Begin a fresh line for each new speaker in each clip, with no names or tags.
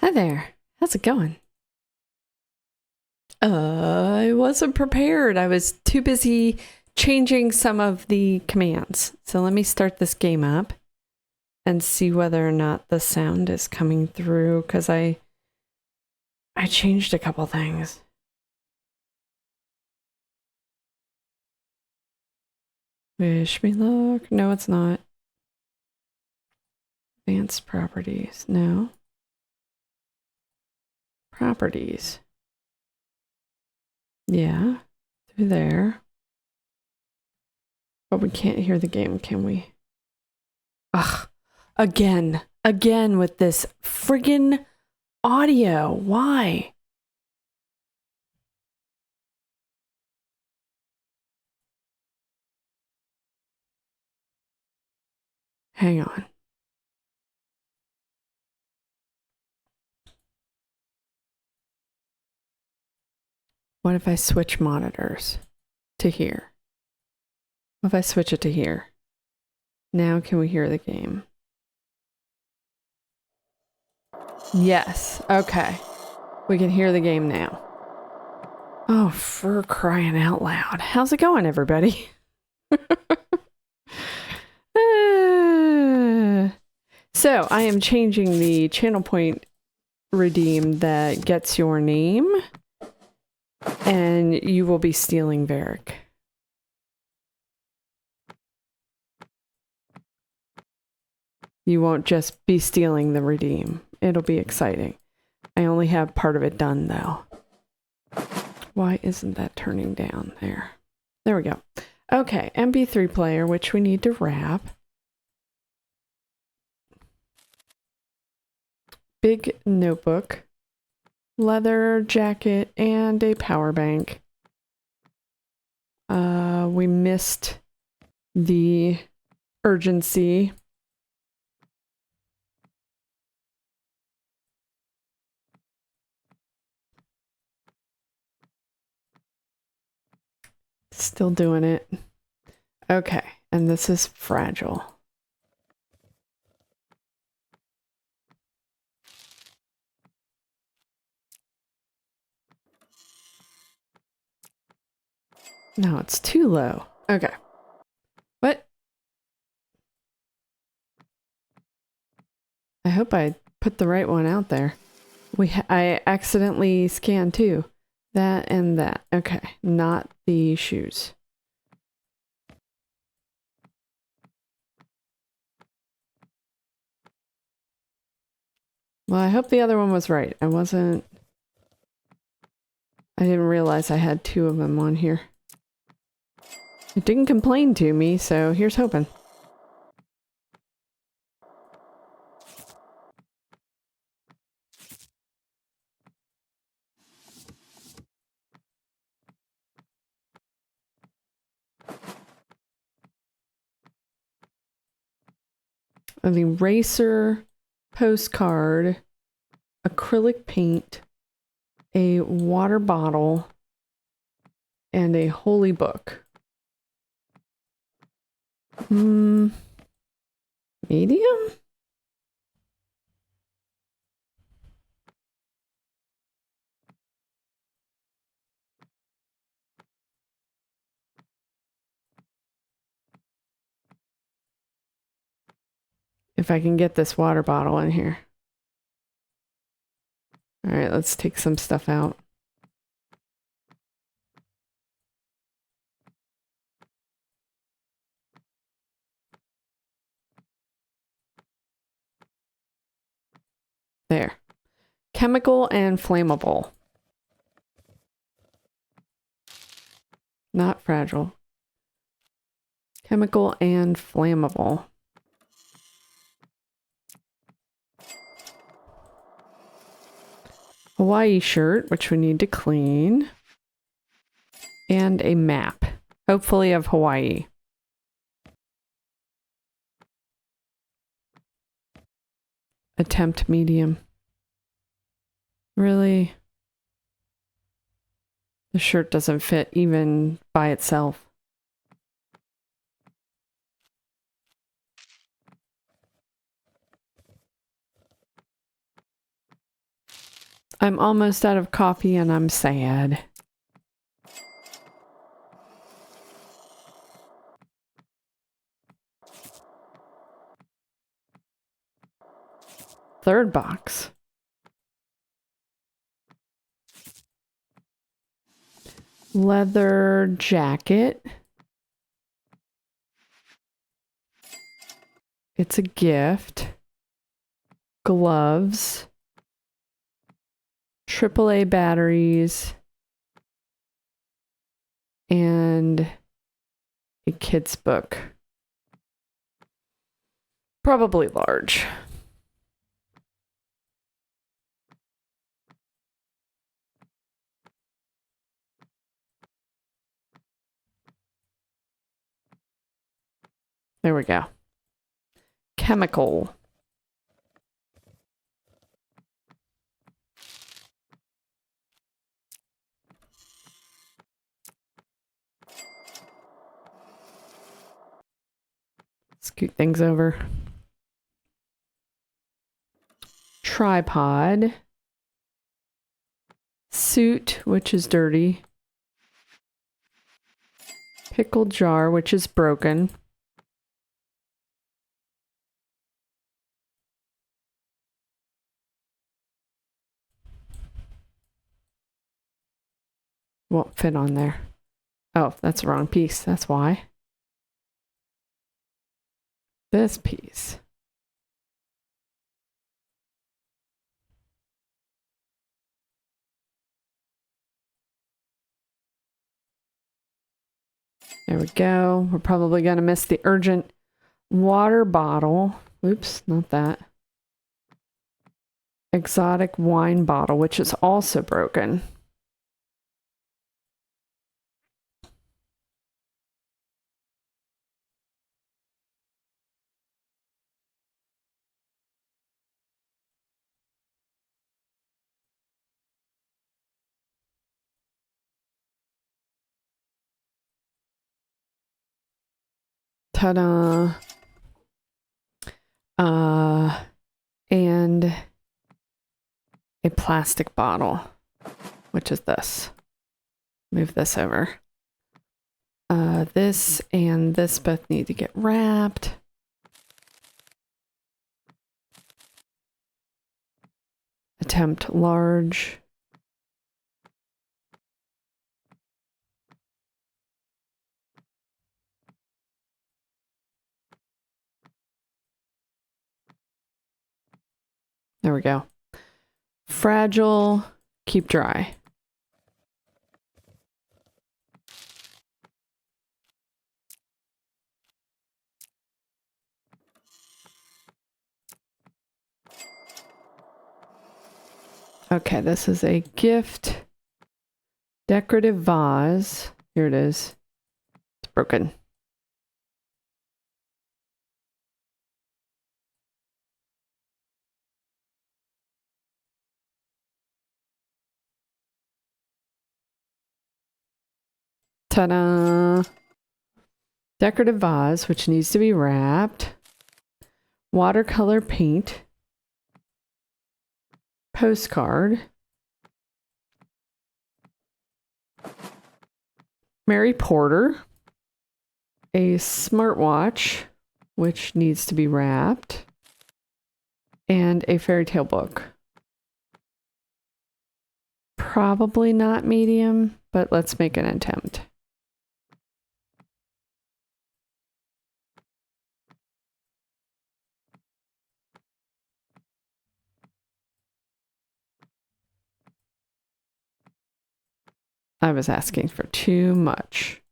Hi there. How's it going? I wasn't prepared. I was too busy changing some of the commands. So let me start this game up and see whether or not the sound is coming through because I changed a couple things. Wish me luck. No, it's not. Advanced properties. No. Properties. Yeah. Through there. But we can't hear the game, can we? Ugh. Again with this friggin' audio. Why? Hang on. What if I switch monitors to here? What if I switch it to here? Now can we hear the game? Yes. Okay. We can hear the game now. Oh, for crying out loud. How's it going, everybody? So I am changing the channel point redeem that gets your name, and you will be stealing Varric. You won't just be stealing the redeem. It'll be exciting. I only have part of it done, though. Why isn't that turning down there? There we go. Okay, MP3 player, which we need to wrap. Big notebook, leather jacket, and a power bank. We missed the urgency. Still doing it. Okay, and this is fragile. No, it's too low. Okay. What? I hope I put the right one out there. I accidentally scanned two. That and that. Okay, not the shoes. Well, I hope the other one was right. I didn't realize I had two of them on here. It didn't complain to me, so here's hoping. An eraser, postcard, acrylic paint, a water bottle, and a holy book. Medium? If I can get this water bottle in here. All right, let's take some stuff out. There. Chemical and flammable. Not fragile. Chemical and flammable. Hawaii shirt, which we need to clean. And a map. Hopefully of Hawaii. Attempt medium. Really? The shirt doesn't fit even by itself. I'm almost out of coffee and I'm sad. Third box. Leather jacket. It's a gift. Gloves. AAA batteries. And a kid's book. Probably large. There we go. Chemical. Scoot things over. Tripod. Suit, which is dirty. Pickle jar, which is broken. Won't fit on there. Oh, that's the wrong piece. That's why. This piece. There we go. We're probably going to miss the urgent water bottle. Oops, not that. Exotic wine bottle, which is also broken. Ta-da. And a plastic bottle, which is this. Move this over. This and this both need to get wrapped. Attempt large. There we go. Fragile, keep dry. Okay, this is a gift. Decorative vase. Here it is. It's broken. Ta-da! Decorative vase, which needs to be wrapped. Watercolor paint. Postcard. Mary Porter. A smartwatch, which needs to be wrapped. And a fairy tale book. Probably not medium, but let's make an attempt. I was asking for too much.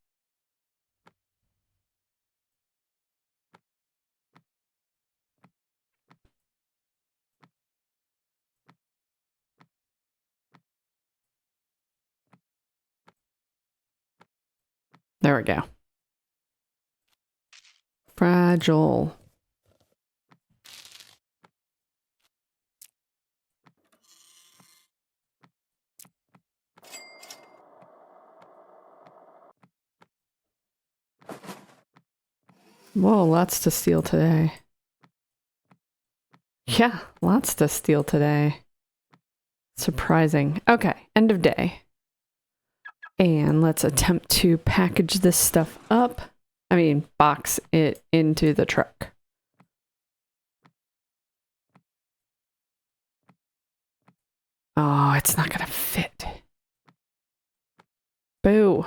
There we go. Fragile. Whoa, lots to steal today. Yeah, lots to steal today. Surprising. Okay, end of day. And let's attempt to package this stuff up. I mean, box it into the truck. Oh, it's not gonna fit. Boo.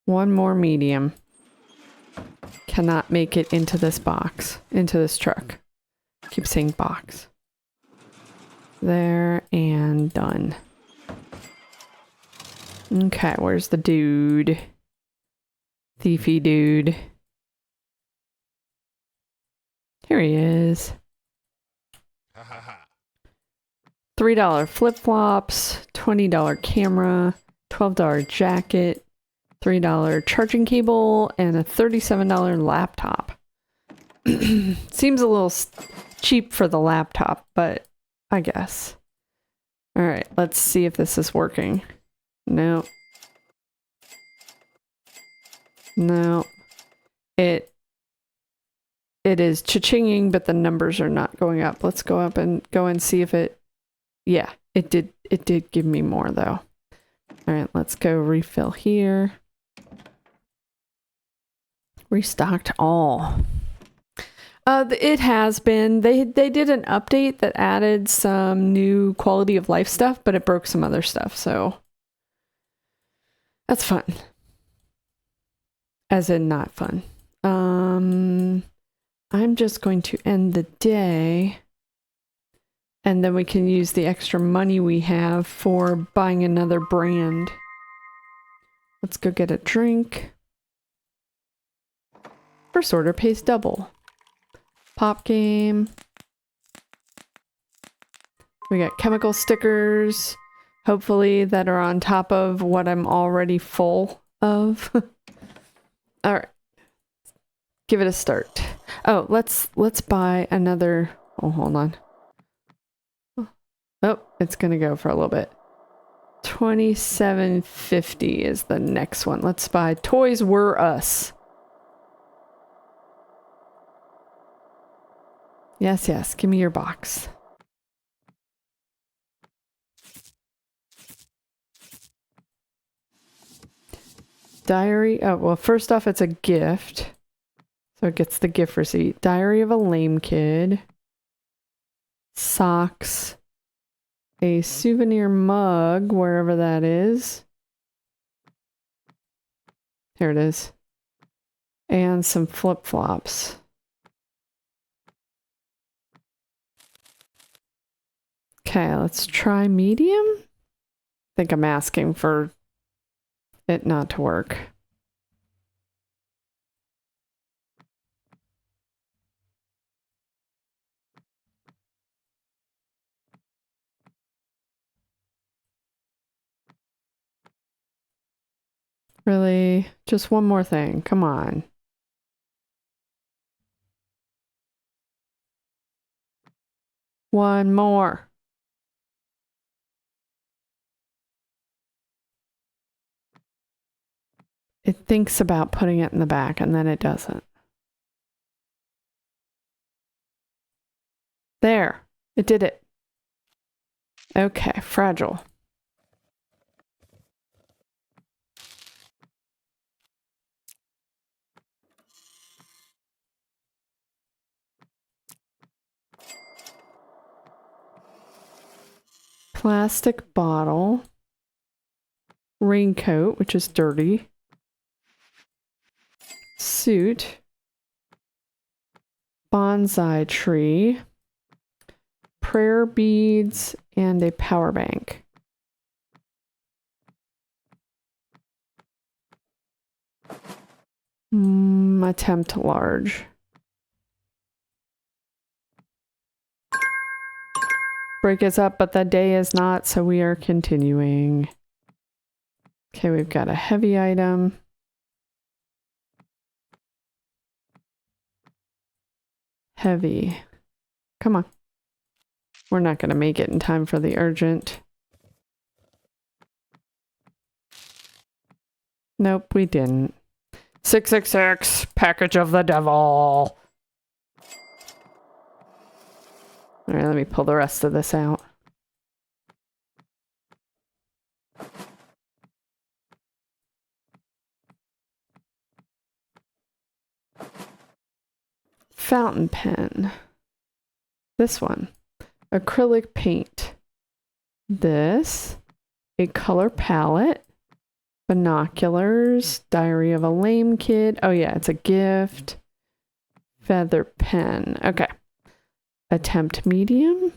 One more medium. Cannot make it into this box, into this truck. Keep saying box. There and done. Okay, where's the dude? Thiefy dude. Here he is. $3 flip-flops, $20 camera, $12 jacket, $3 charging cable, and a $37 laptop. Seems a little cheap for the laptop, but I guess. All right, let's see if this is working. No. No. It is cha-chinging, but the numbers are not going up. Let's go up and go and see if it... Yeah, it did give me more, though. All right, let's go refill here. Restocked all. It has been. They did an update that added some new quality of life stuff, but it broke some other stuff, so that's fun. As in not fun. I'm just going to end the day, and then we can use the extra money we have for buying another brand. Let's go get a drink. First order pays double. Pop game. We got chemical stickers, hopefully that are on top of what I'm already full of. All right. Give it a start. Oh, let's buy another. Oh, hold on. Oh, it's going to go for a little bit. $27.50 is the next one. Let's buy Toys Were Us. Yes, yes. Give me your box. Diary. Oh, well, first off, it's a gift. So it gets the gift receipt. Diary of a Lame Kid. Socks. A souvenir mug, wherever that is. Here it is. And some flip-flops. Okay, let's try medium. I think I'm asking for it not to work. Really? Just one more thing. Come on. One more. It thinks about putting it in the back and then it doesn't. There. It did it. Okay, fragile. Plastic bottle. Raincoat, which is dirty. Suit. Bonsai tree. Prayer beads and a power bank. Attempt large. Break is up, but the day is not, so we are continuing. Okay, we've got a heavy item. Heavy. Come on. We're not going to make it in time for the urgent. Nope, we didn't. 666. Package of the devil. All right, let me pull the rest of this out. Fountain pen. This one. Acrylic paint. This. A color palette. Binoculars. Diary of a lame kid. Oh yeah, it's a gift. Feather pen. Okay. Attempt medium.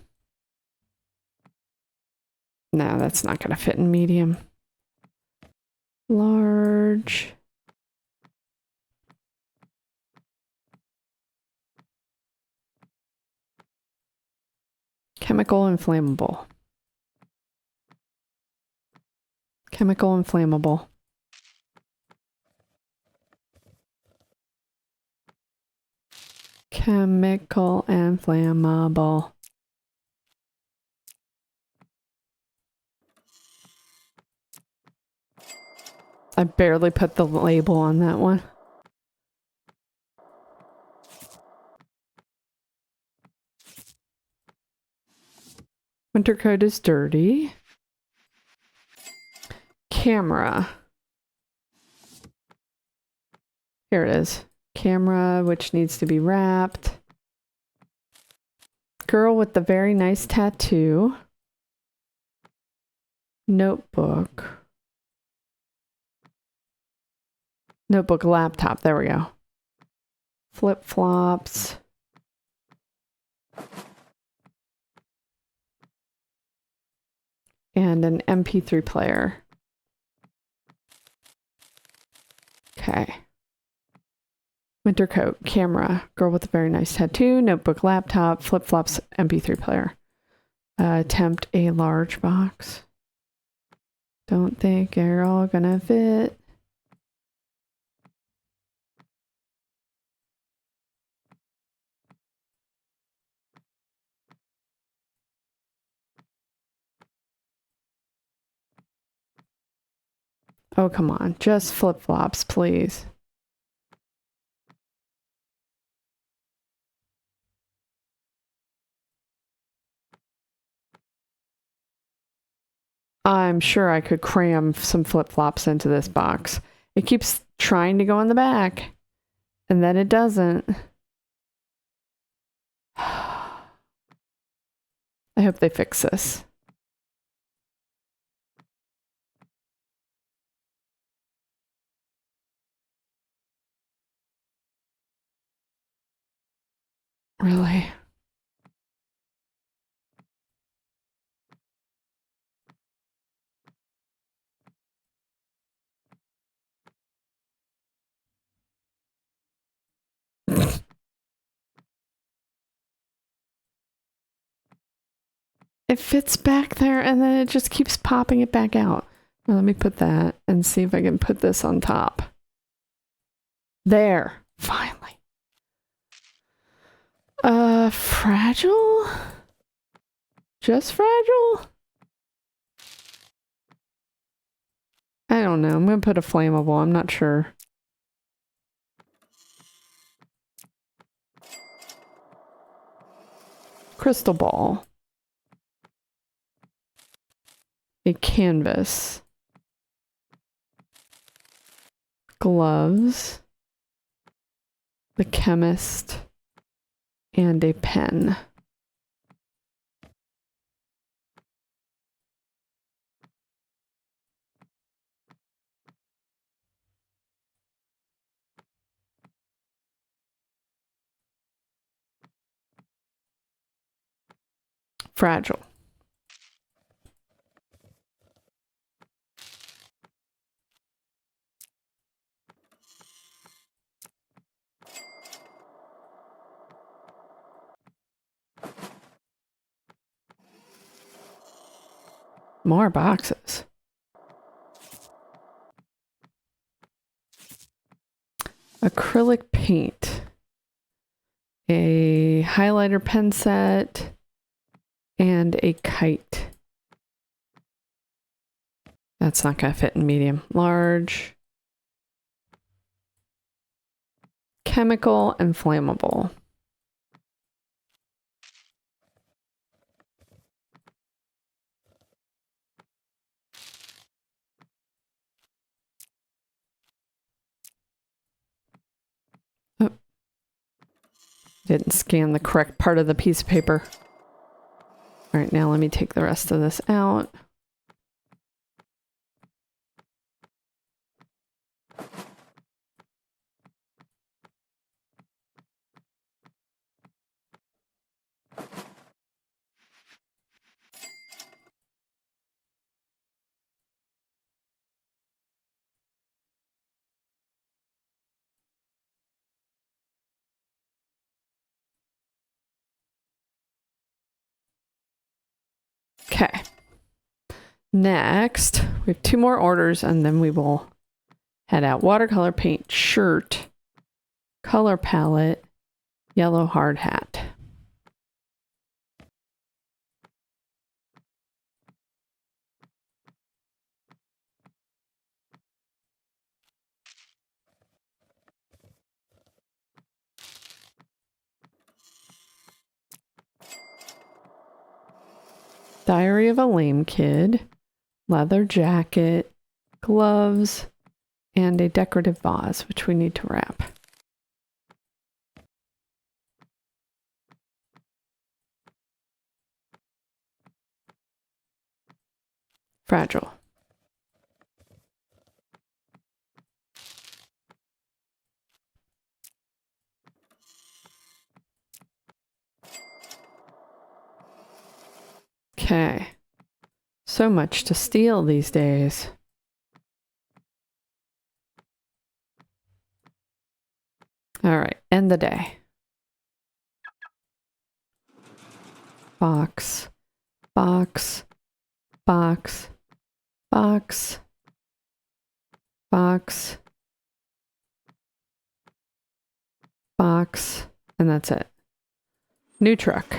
No, that's not going to fit in medium. Large. Chemical inflammable. Chemical inflammable. Chemical inflammable. I barely put the label on that one. Winter coat is dirty. Camera. Here it is. Camera, which needs to be wrapped. Girl with the very nice tattoo. Notebook. Notebook laptop. There we go. Flip-flops. And an MP3 player. Okay. Winter coat, camera, girl with a very nice tattoo, notebook, laptop, flip-flops, MP3 player. Attempt a large box. Don't think they're all gonna fit. Oh, come on. Just flip-flops, please. I'm sure I could cram some flip-flops into this box. It keeps trying to go in the back, and then it doesn't. I hope they fix this. Really? It fits back there and then it just keeps popping it back out. Now let me put that and see if I can put this on top. There. Finally. Fragile? Just fragile? I don't know. I'm going to put a flammable. I'm not sure. Crystal ball. A canvas. Gloves. The chemist. And a pen. Fragile. More boxes. Acrylic paint. A highlighter pen set. And a kite. That's not going to fit in medium. Large. Chemical and flammable. Oh. Didn't scan the correct part of the piece of paper. All right, now let me take the rest of this out. Okay. Next, we have 2 more orders and then we will head out. Watercolor paint, shirt, color palette, yellow hard hat. Diary of a Lame Kid, leather jacket, gloves, and a decorative vase, which we need to wrap. Fragile. Okay. So much to steal these days. All right, end the day. Box, box, box, box, box, box, and that's it. New truck.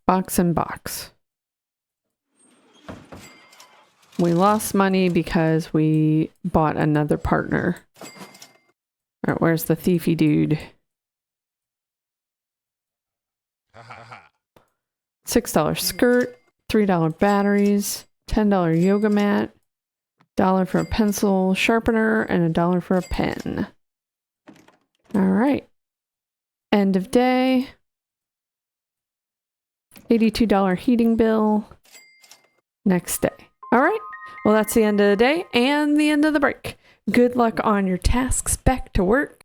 Box and box. We lost money because we bought another partner. All right, where's the thiefy dude? $6 skirt, $3 batteries, $10 yoga mat, $1 for a pencil sharpener, and $1 for a pen. All right. End of day. $82 heating bill. Next day. All right. Well, that's the end of the day and the end of the break. Good luck on your tasks. Back to work.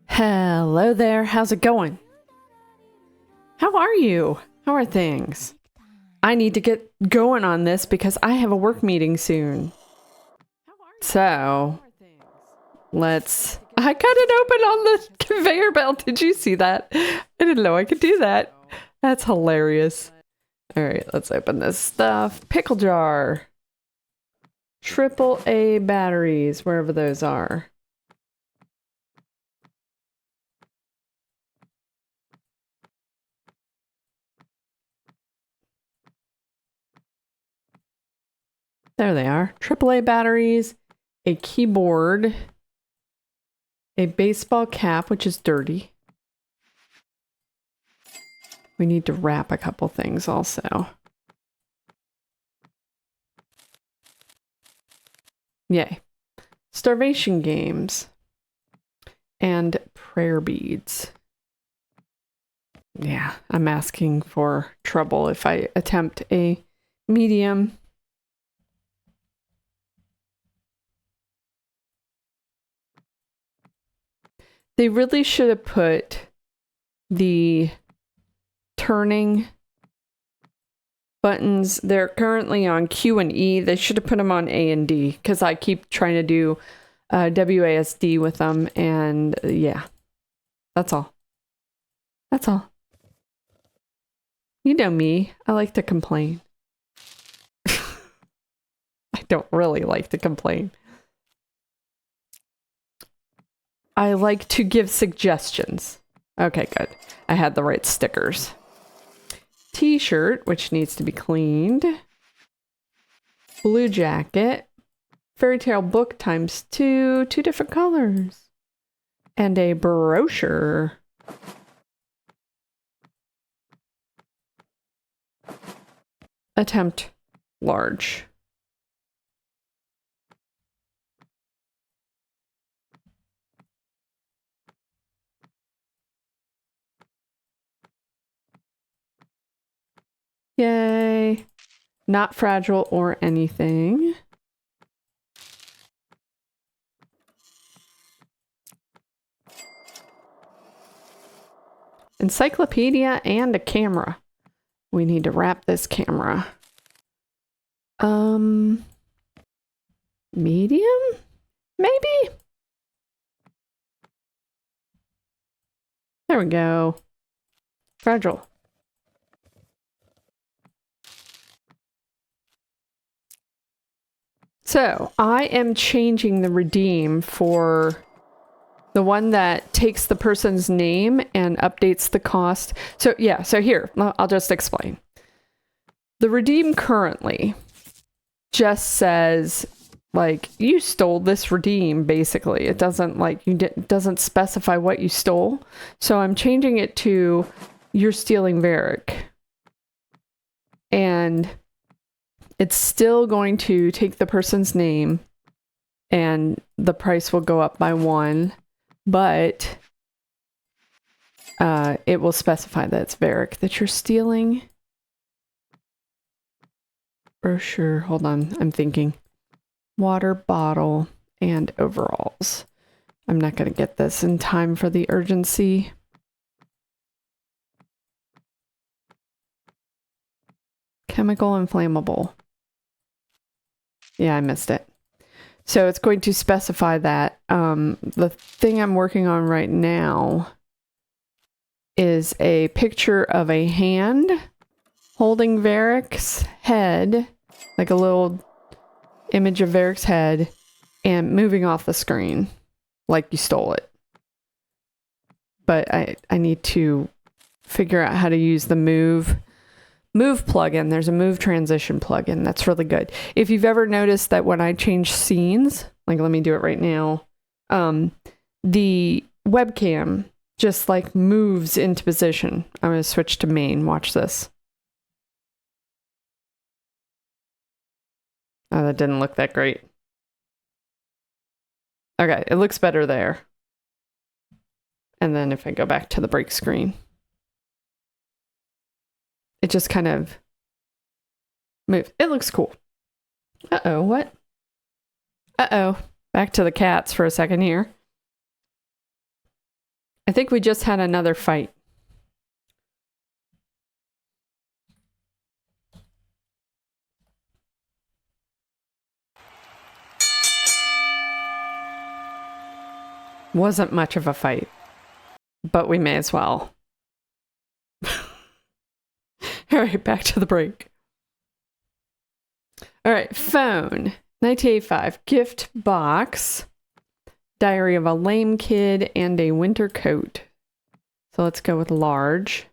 Hello there, how's it going? How are you? How are things? I need to get going on this because I have a work meeting soon. So, I cut it open on the conveyor belt. Did you see that? I didn't know I could do that. That's hilarious. All right, let's open this stuff. Pickle jar. AAA batteries, wherever those are. There they are. AAA batteries, a keyboard, a baseball cap, which is dirty. We need to wrap a couple things also. Yay. Starvation games. And prayer beads. Yeah, I'm asking for trouble if I attempt a medium. They really should have put the turning buttons. They're currently on Q and E. They should have put them on A and D because I keep trying to do WASD with them. And yeah, that's all. That's all. You know me. I like to complain. I don't really like to complain. I like to give suggestions. Okay, good. I had the right stickers. T-shirt, which needs to be cleaned. Blue jacket. Fairy tale book ×2, 2 different colors. And a brochure. Attempt large. Yay. Not fragile or anything. Encyclopedia and a camera. We need to wrap this camera. Medium? Maybe? There we go. Fragile. So, I am changing the redeem for the one that takes the person's name and updates the cost. So, yeah, so here, I'll just explain. The redeem currently just says, like, you stole this redeem, basically. It doesn't, like, doesn't specify what you stole. So I'm changing it to, you're stealing Varric. And it's still going to take the person's name and the price will go up by 1, but it will specify that it's Varric that you're stealing. Brochure, hold on, I'm thinking. Water bottle and overalls. I'm not going to get this in time for the urgency. Chemical and flammable. Yeah, I missed it. So it's going to specify that. The thing I'm working on right now is a picture of a hand holding Varric's head, like a little image of Varric's head, and moving off the screen like you stole it. But I need to figure out how to use the move plugin. There's a move transition plugin that's really good. If you've ever noticed that when I change scenes, like let me do it right now, the webcam just like moves into position. I'm going to switch to main. Watch this. Oh, that didn't look that great. Okay, it looks better there. And then if I go back to the break screen, it just kind of moves. It looks cool. Uh-oh, what? Uh-oh. Back to the cats for a second here. I think we just had another fight. Wasn't much of a fight, but we may as well. All right, back to the break. All right, phone. 1985, gift box, diary of a lame kid, and a winter coat. So let's go with large.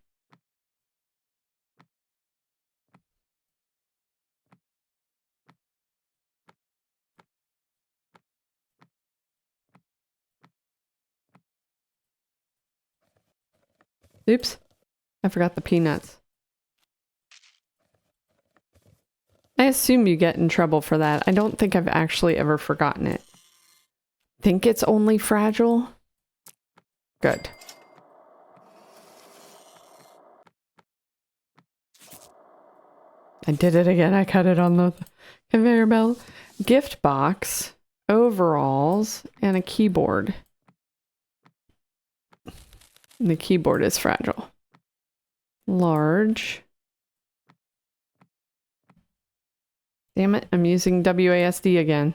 Oops, I forgot the peanuts. I assume you get in trouble for that. I don't think I've actually ever forgotten it. Think it's only fragile? Good. I did it again. I cut it on the conveyor belt. Gift box, overalls, and a keyboard. And the keyboard is fragile. Large. Damn it, I'm using WASD again.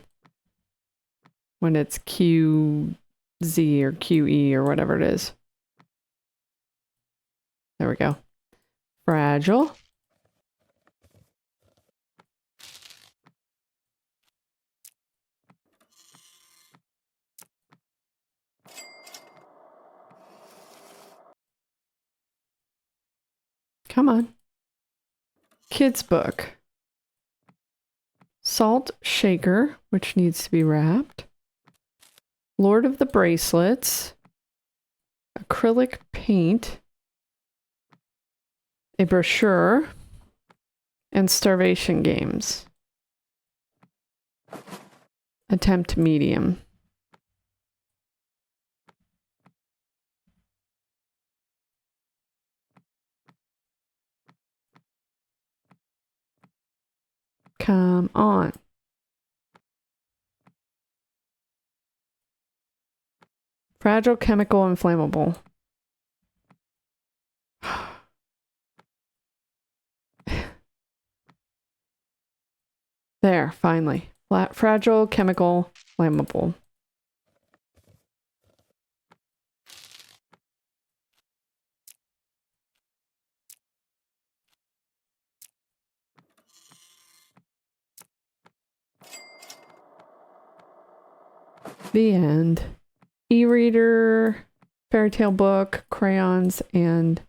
When it's QZ or QE or whatever it is. There we go. Fragile. Come on. Kids book. Salt shaker, which needs to be wrapped. Lord of the Bracelets. Acrylic paint. A brochure. And starvation games. Attempt medium. Come on. Fragile, chemical, inflammable. There, finally. Fragile, chemical, flammable. The end. E-reader, fairy tale book, crayons, and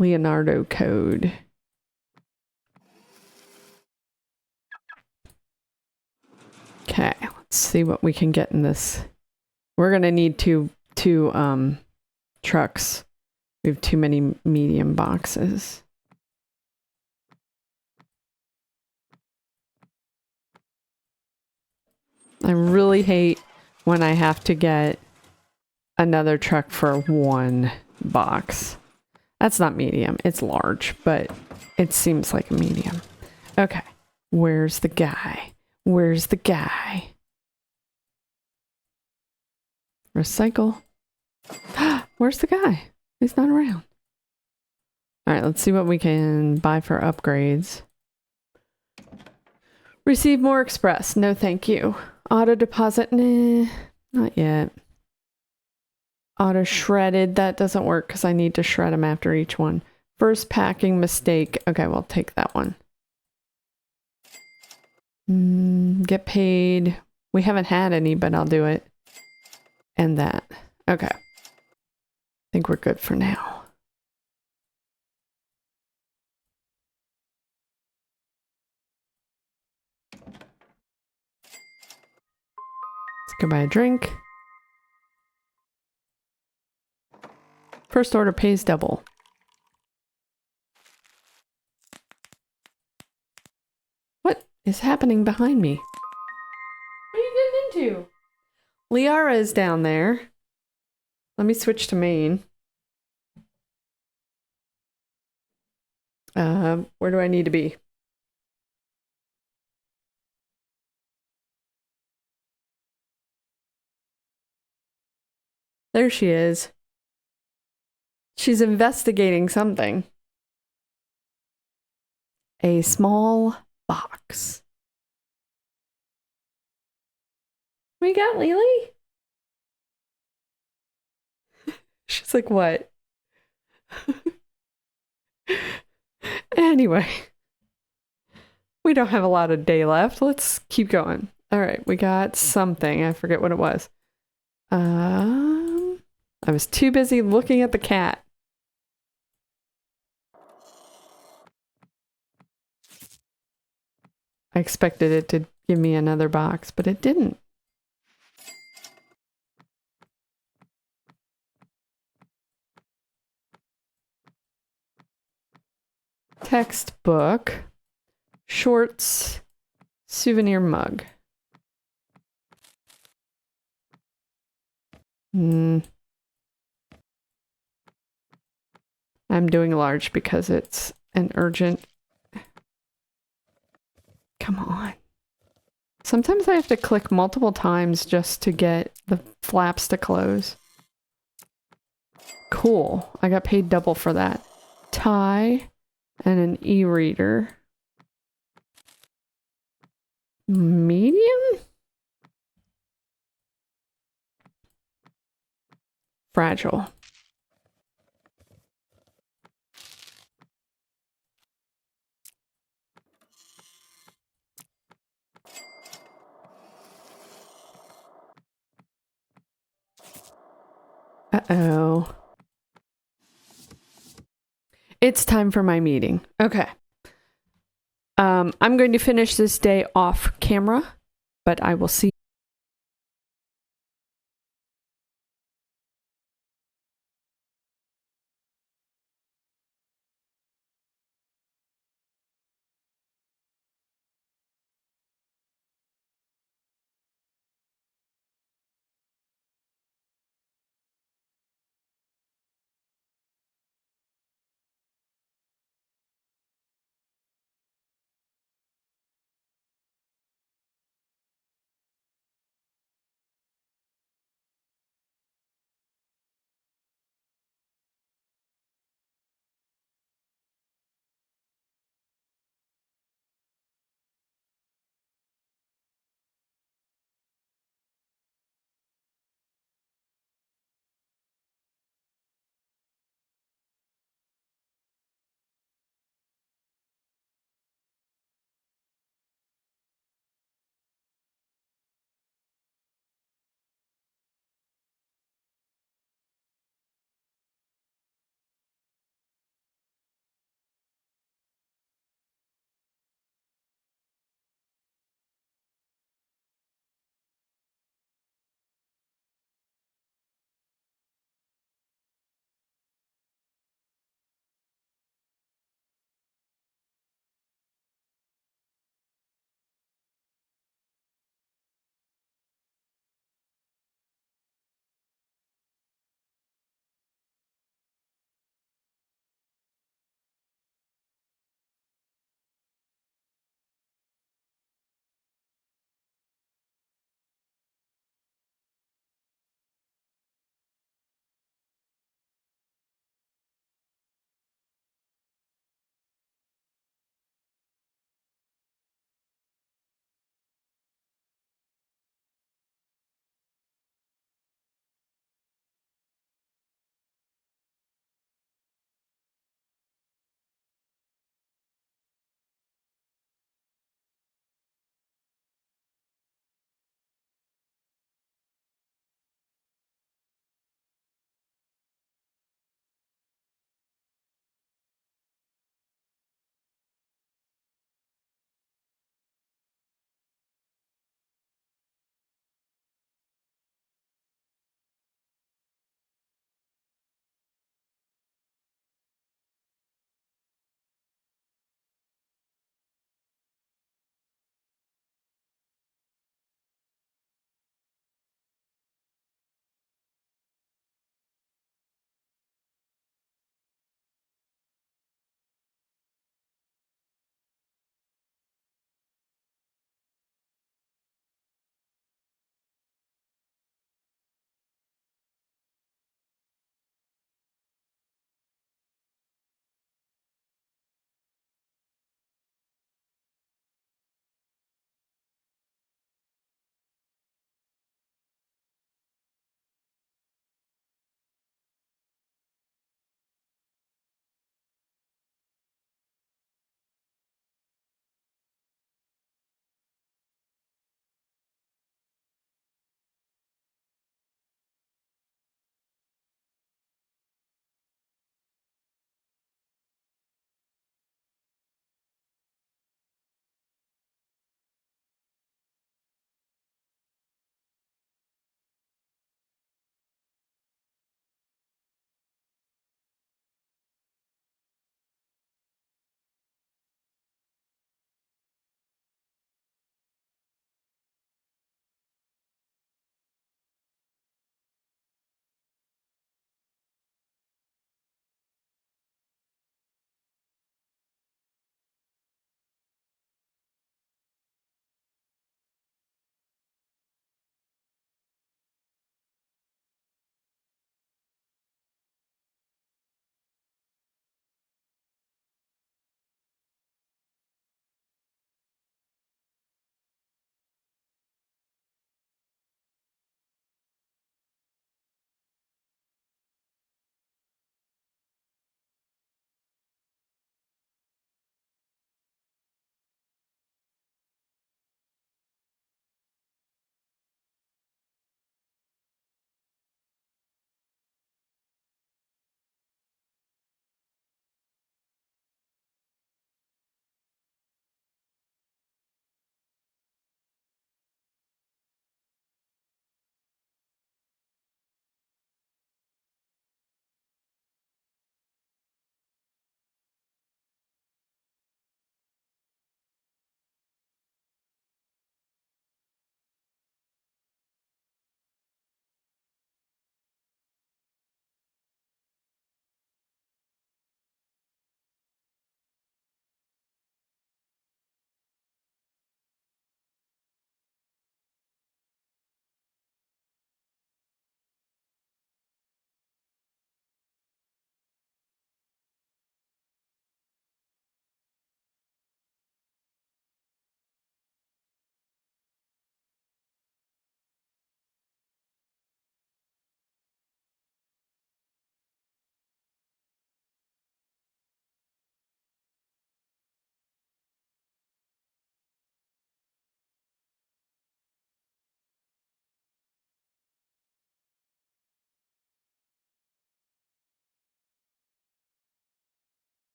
Leonardo code. Okay, let's see what we can get in this. We're gonna need two trucks. We have too many medium boxes. I really hate when I have to get another truck for one box. That's not medium, it's large, but it seems like a medium. Okay, where's the guy? Where's the guy? Recycle. Where's the guy? He's not around. All right, let's see what we can buy for upgrades. Receive more express. No, thank you. Auto deposit. Nah, not yet. Auto shredded. That doesn't work because I need to shred them after each one. First packing mistake. Okay, we'll take that one. Get paid. We haven't had any, but I'll do it. And that. Okay. I think we're good for now. Let's go buy a drink. First order pays double. What is happening behind me? What are you getting into? Liara is down there. Let me switch to main. Where do I need to be? There she is. She's investigating something. A small box. We got Lily? She's like, what? Anyway, we don't have a lot of day left. Let's keep going. All right, we got something. I forget what it was. I was too busy looking at the cat. I expected it to give me another box, but it didn't. Textbook. Shorts. Souvenir mug. I'm doing large because it's an urgent. Come on. Sometimes I have to click multiple times just to get the flaps to close. Cool. I got paid double for that. Tie and an e-reader. Medium? Fragile. Uh-oh. It's time for my meeting. Okay. I'm going to finish this day off camera, but I will see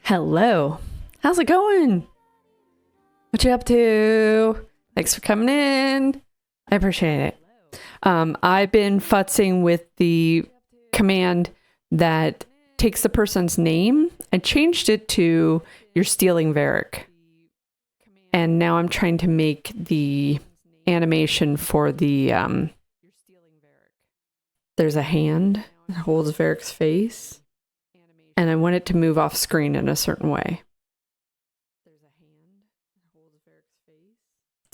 Hello. How's it going? What you up to? Thanks for coming in. I appreciate it. I've been futzing with the command that takes the person's name. I changed it to "you're stealing Varric." And now I'm trying to make the animation for the there's a hand that holds Varric's face, and I want it to move off screen in a certain way.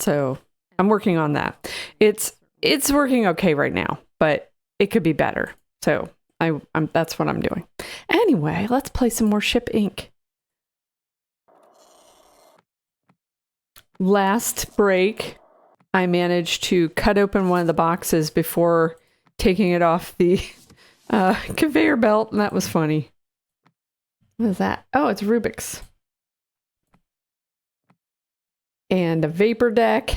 So I'm working on that. It's working okay right now, but it could be better. So I'm that's what I'm doing. Anyway, let's play some more Ship Inc. Last break, I managed to cut open one of the boxes before taking it off the conveyor belt, and that was funny. What is that? Oh, it's Rubik's. And a vapor deck.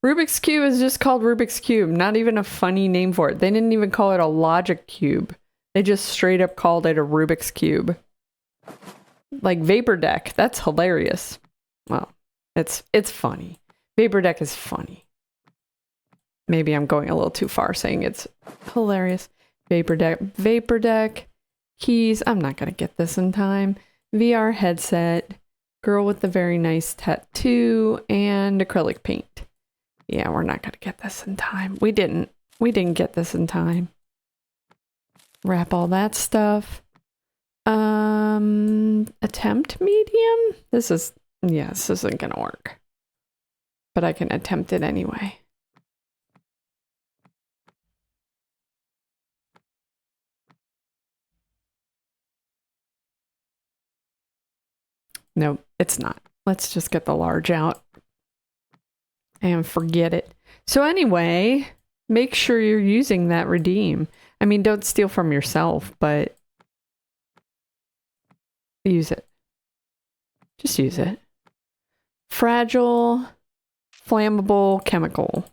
Rubik's Cube is just called Rubik's Cube. Not even a funny name for it. They didn't even call it a logic cube. They just straight up called it a Rubik's Cube. Like vapor deck. That's hilarious. Well, it's funny. Vapor deck is funny. Maybe I'm going a little too far saying it's hilarious. Vapor deck, keys. I'm not going to get this in time. VR headset, girl with the very nice tattoo, and acrylic paint. Yeah, we're not going to get this in time. We didn't get this in time. Wrap all that stuff. Attempt medium? This isn't going to work. But I can attempt it anyway. Nope, it's not. Let's just get the large out and forget it. So anyway, make sure you're using that redeem. I mean, don't steal from yourself, but use it. Just use it. Fragile, flammable, chemical.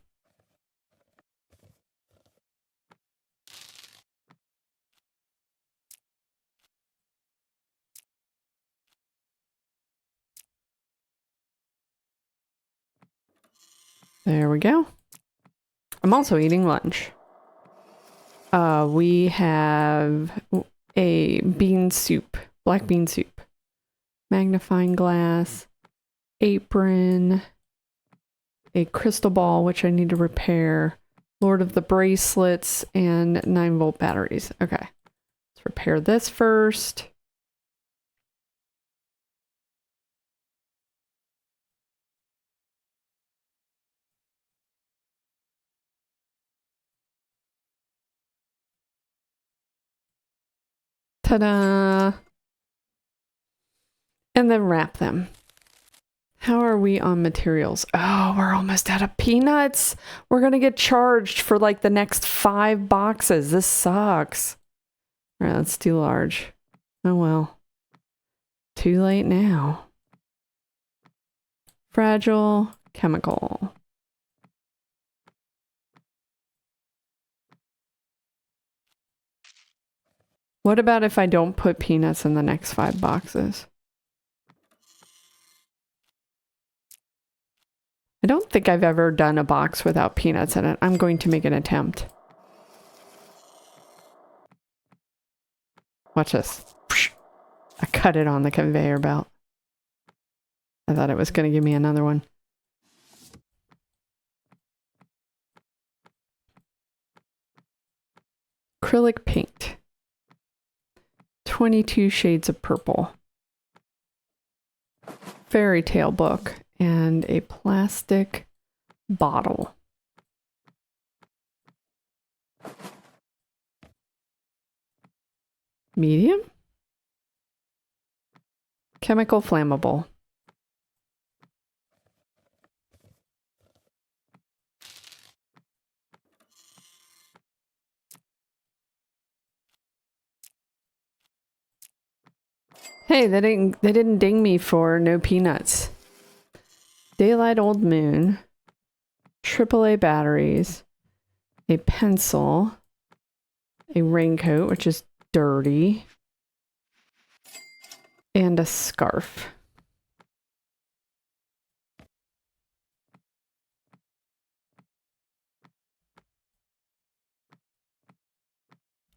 There we go. I'm also eating lunch. We have a bean soup, black bean soup, magnifying glass, apron, a crystal ball, which I need to repair, Lord of the Bracelets, and 9-volt batteries. Okay, let's repair this first. Ta-da! And then wrap them. How are we on materials? Oh, we're almost out of peanuts. We're going to get charged for like the next 5 boxes. This sucks. All right, let's do large. Oh, well. Too late now. Fragile, chemical. What about if I don't put peanuts in the next 5 boxes? I don't think I've ever done a box without peanuts in it. I'm going to make an attempt. Watch this. I cut it on the conveyor belt. I thought it was going to give me another one. Acrylic paint. 22 shades of purple. Fairy tale book. And a plastic bottle. Medium? Chemical flammable. Hey, they didn't ding me for no peanuts. Daylight Old Moon, AAA batteries, a pencil, a raincoat, which is dirty, And a scarf.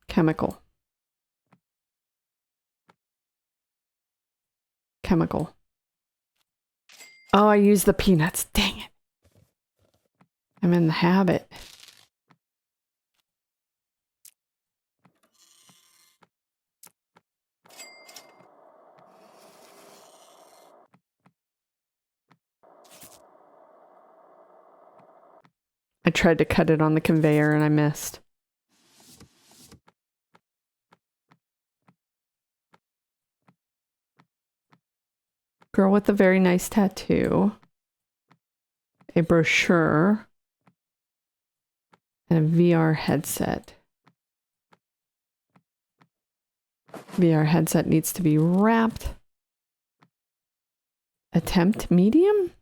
Chemical. Chemical. Oh, I used the peanuts. Dang it. I'm in the habit. I tried to cut it on the conveyor and I missed. Girl with a very nice tattoo. A brochure. And a VR headset. VR headset needs to be wrapped. Attempt medium?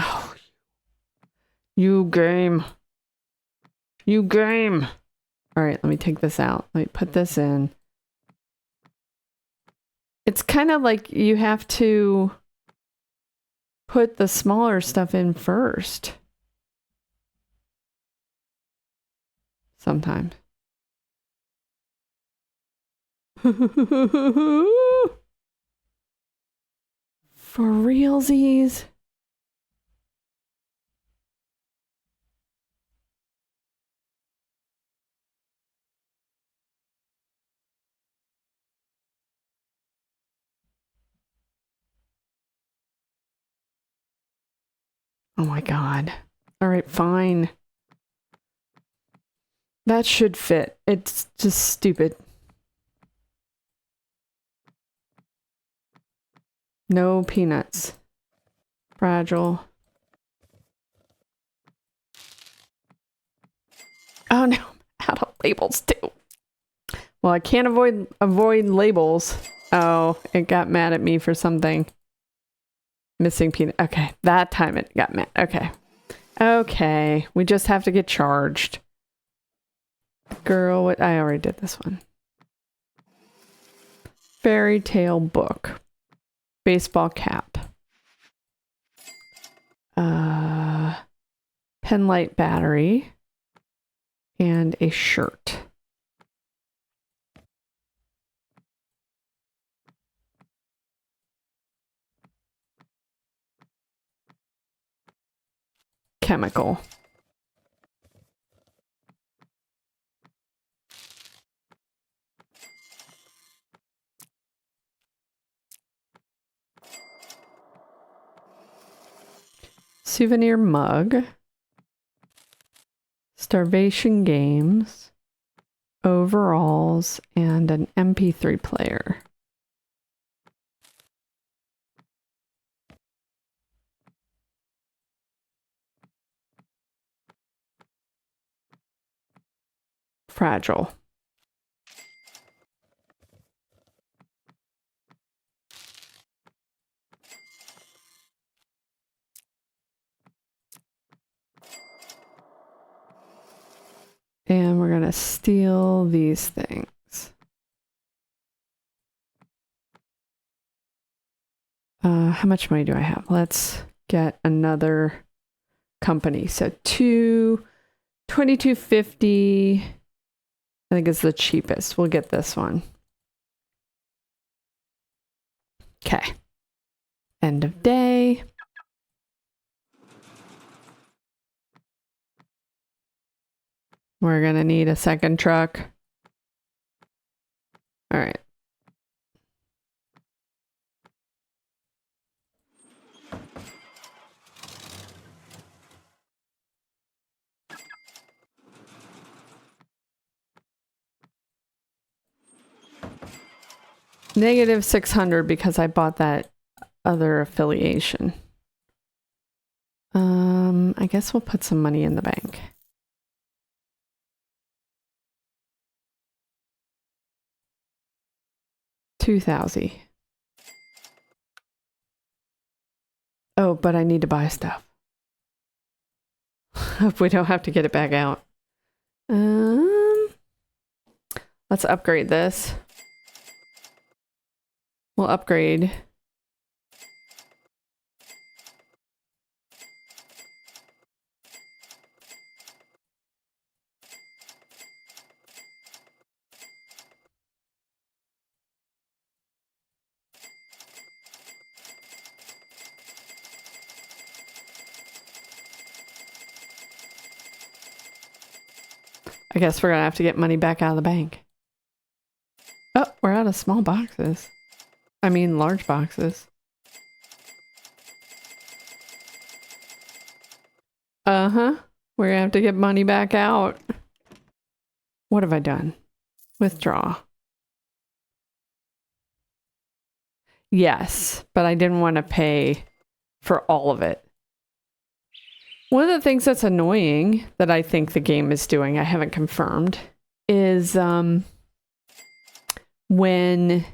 Oh, you game. You game. All right, let me take this out. Let me put this in. It's kind of like you have to put the smaller stuff in first. Sometimes. For realsies. Oh my God. All right, fine. That should fit. It's just stupid. No peanuts. Fragile. Oh no, I'm out of labels too. Well, I can't avoid labels. Oh, it got mad at me for something. Missing peanut. Okay, that time it got mad. Okay. Okay, we just have to get charged. Girl, what? I already did this one. Fairy tale book. Baseball cap. Pen light battery. And a shirt. Chemical. Souvenir mug. Starvation games. Overalls. And an MP3 player. Fragile. And we're gonna steal these things. How much money do I have? Let's get another company. So 22.50. I think it's the cheapest. We'll get this one. Okay. End of day. We're gonna need a second truck. All right. Negative 600 because I bought that other affiliation. I guess we'll put some money in the bank. 2,000. Oh, but I need to buy stuff. Hope we don't have to get it back out. Let's upgrade this. We'll upgrade. I guess we're gonna have to get money back out of the bank. Oh, we're out of small boxes. I mean, large boxes. Uh-huh. We're gonna have to get money back out. What have I done? Withdraw. Yes, but I didn't want to pay for all of it. One of the things that's annoying that I think the game is doing, I haven't confirmed, is when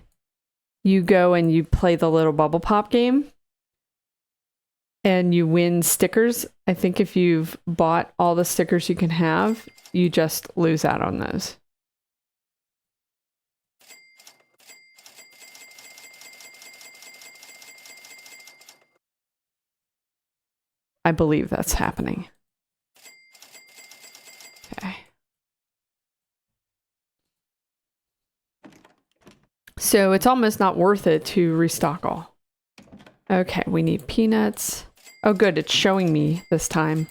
you go and you play the little bubble pop game and you win stickers. I think if you've bought all the stickers you can have, you just lose out on those. I believe that's happening. Okay. So it's almost not worth it to restock all. Okay, we need peanuts. Oh good, it's showing me this time.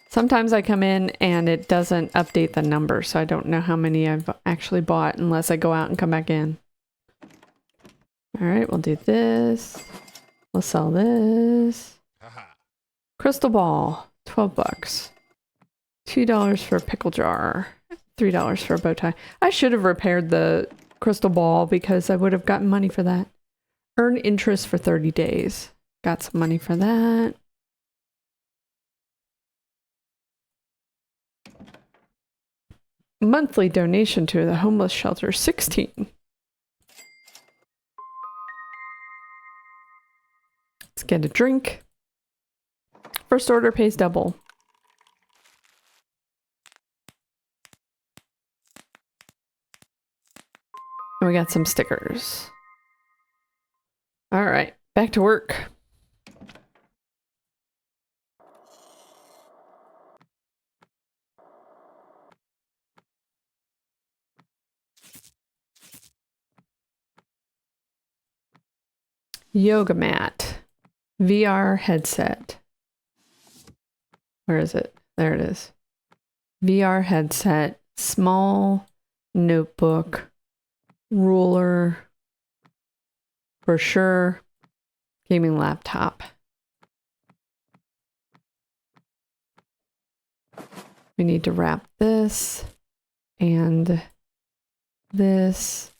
Sometimes I come in and it doesn't update the number, so I don't know how many I've actually bought unless I go out and come back in. Alright, we'll do this. We'll sell this. Crystal ball, 12 bucks. $2 for a pickle jar. $3 for a bow tie. I should have repaired the crystal ball because I would have gotten money for that. Earn interest for 30 days. Got some money for that. Monthly donation to the homeless shelter, 16. Let's get a drink. First order pays double. And we got some stickers. All right, back to work. Yoga mat. VR headset. Where is it? There it is. VR headset. Small notebook. Ruler. Brochure. Gaming laptop. We need to wrap this and this.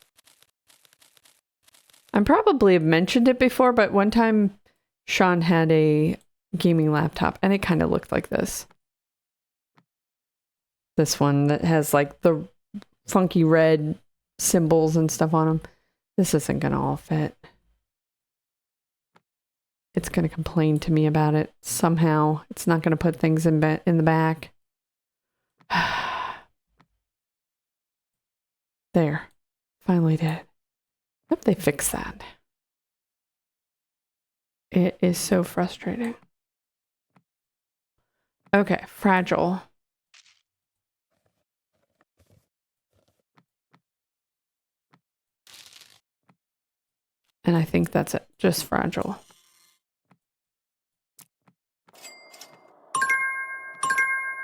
I probably have mentioned it before, but one time Sean had a gaming laptop and it kind of looked like this. This one that has like the funky red symbols and stuff on them. This isn't gonna all fit. It's gonna complain to me about it somehow. It's not gonna put things in the back. There. Finally did. Hope they fix that. It is so frustrating. Okay, fragile. And I think that's it. Just fragile.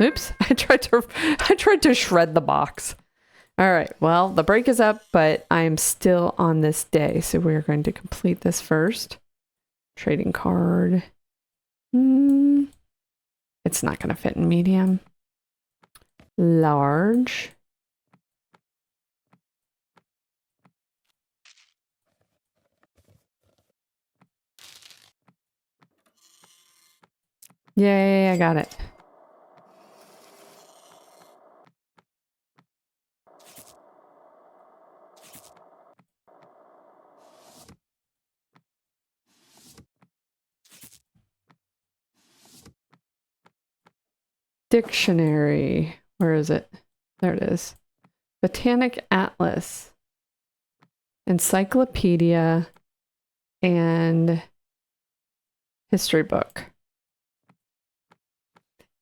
Oops, I tried to shred the box. All right, well, the break is up, but I am still on this day. So we're going to complete this first. Trading card. It's not going to fit in medium. Large. Yay, I got it. Dictionary. Where is it? There it is. Botanic Atlas. Encyclopedia. And history book.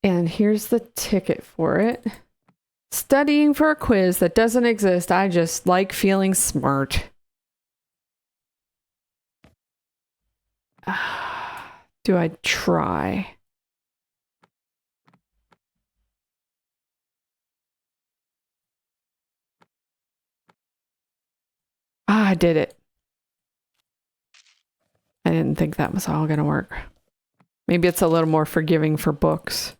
And here's the ticket for it. Studying for a quiz that doesn't exist. I just like feeling smart. Do I try? Ah, I did it. I didn't think that was all gonna work. Maybe it's a little more forgiving for books.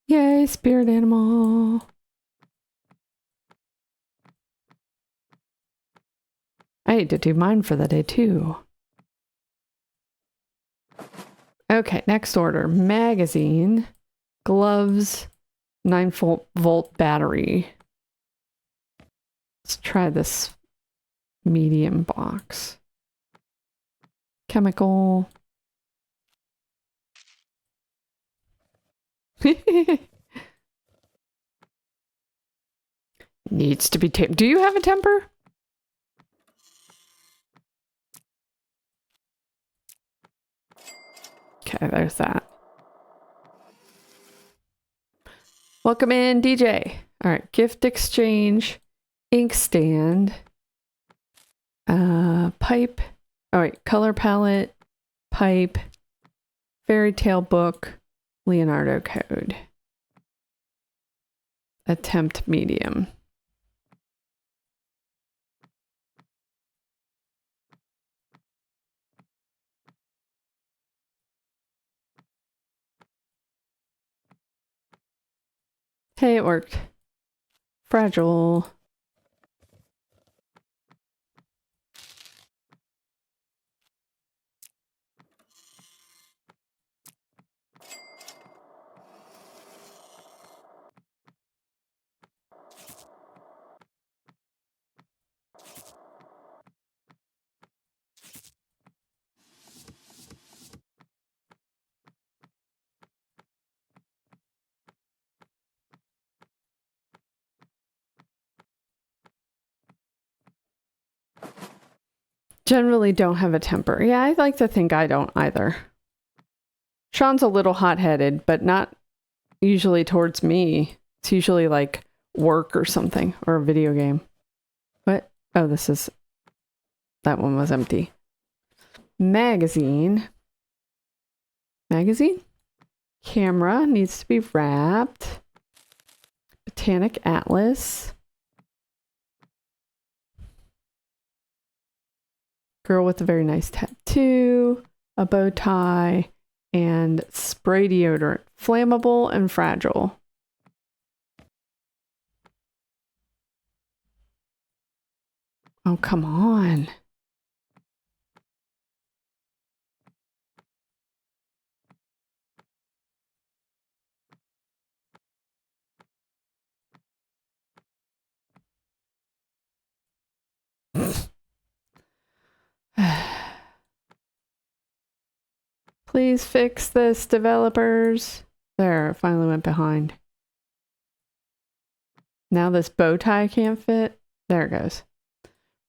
Yay, spirit animal. I need to do mine for the day too. Okay, next order. Magazine, gloves, 9-volt battery. Let's try this medium box. Chemical. Needs to be tamed. Do you have a temper? Okay, there's that. Welcome in, DJ. All right, gift exchange, inkstand, pipe. All right, color palette, pipe, fairy tale book, Leonardo code. Attempt medium. Hey, it worked. Fragile. Generally don't have a temper. Yeah, I like to think I don't either. Sean's a little hot-headed, but not usually towards me. It's usually like work or something, or a video game. What? Oh, this is... That one was empty. Magazine. Magazine? Camera needs to be wrapped. Botanic Atlas. Girl with a very nice tattoo. A bow tie. And spray deodorant. Flammable and fragile. Oh, come on. Please fix this, developers. There, it finally went behind. Now this bow tie can't fit. There it goes.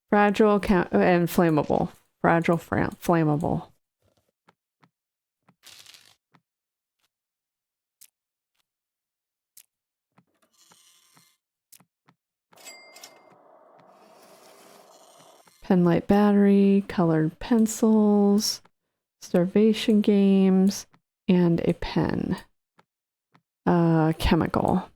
Fragile and flammable. Fragile, flammable. Pen light battery, colored pencils, starvation games, and a pen. Chemical.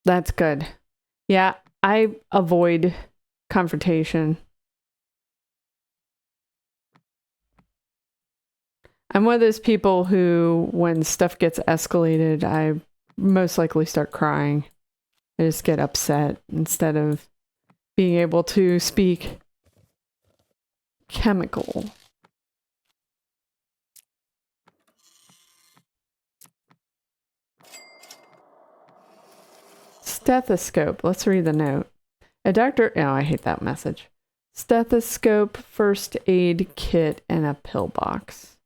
That's good. Yeah, I avoid confrontation. I'm one of those people who, when stuff gets escalated, I most likely start crying. I just get upset instead of being able to speak. Chemical. Stethoscope. Let's read the note. A doctor... Oh, I hate that message. Stethoscope, first aid kit, and a pill box.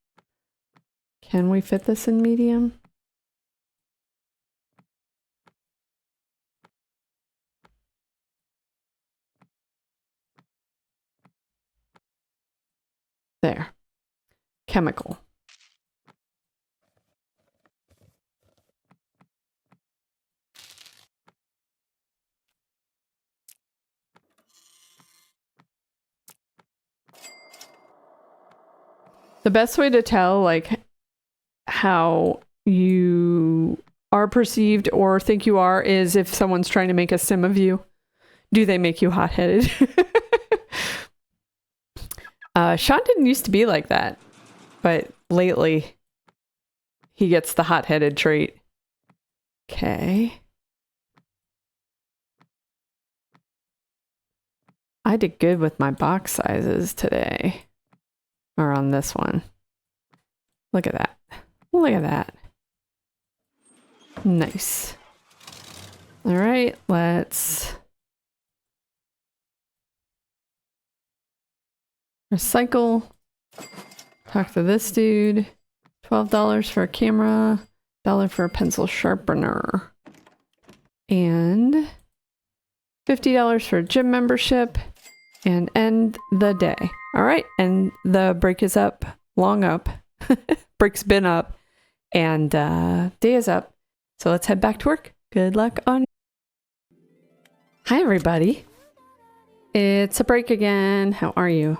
Can we fit this in medium? There. Chemical. The best way to tell, like, how you are perceived or think you are is if someone's trying to make a sim of you. Do they make you hot-headed? Sean didn't used to be like that, but lately he gets the hot-headed trait. Okay. I did good with my box sizes today. Or on this one. Look at that. Look at that. Nice. All right, let's recycle. Talk to this dude. $12 for a camera. $1 for a pencil sharpener. And $50 for a gym membership. And end the day. All right, and the break is up. Long up. Break's been up. And day is up. So let's head back to work. Good luck on... Hi, everybody. It's a break again. How are you?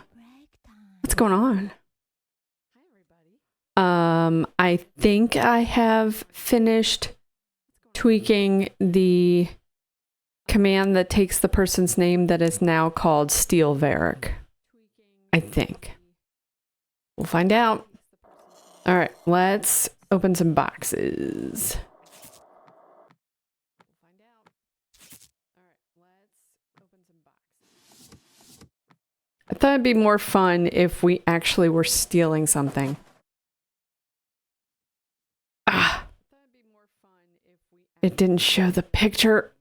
What's going on? I think I have finished tweaking the command that takes the person's name that is now called Steal Varric. I think. We'll find out. All right, let's open some boxes. I thought it'd be more fun if we actually were stealing something. Ah. It didn't show the picture,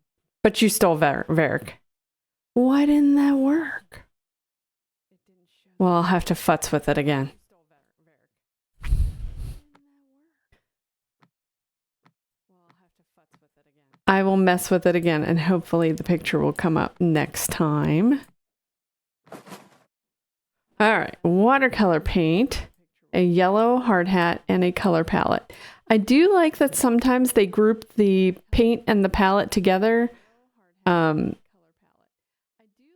but you stole Varric. Why didn't that work? Well, I'll have to futz with it again. I will mess with it again, and hopefully the picture will come up next time. All right, watercolor paint, a yellow hard hat, and a color palette. I do like that sometimes they group the paint and the palette together,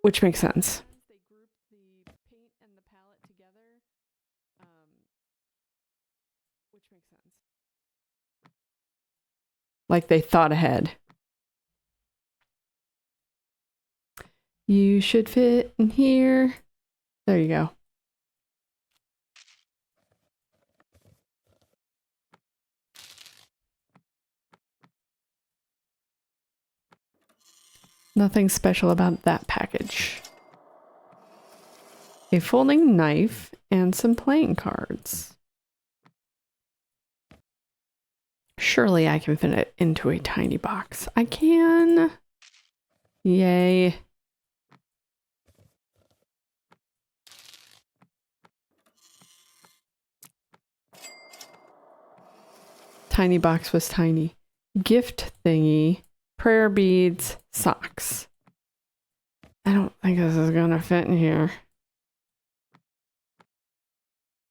which makes sense. Like they thought ahead. You should fit in here. There you go. Nothing special about that package. A folding knife and some playing cards. Surely I can fit it into a tiny box. I can. Yay. Tiny box was tiny. Gift thingy. Prayer beads. Socks. I don't think this is gonna fit in here.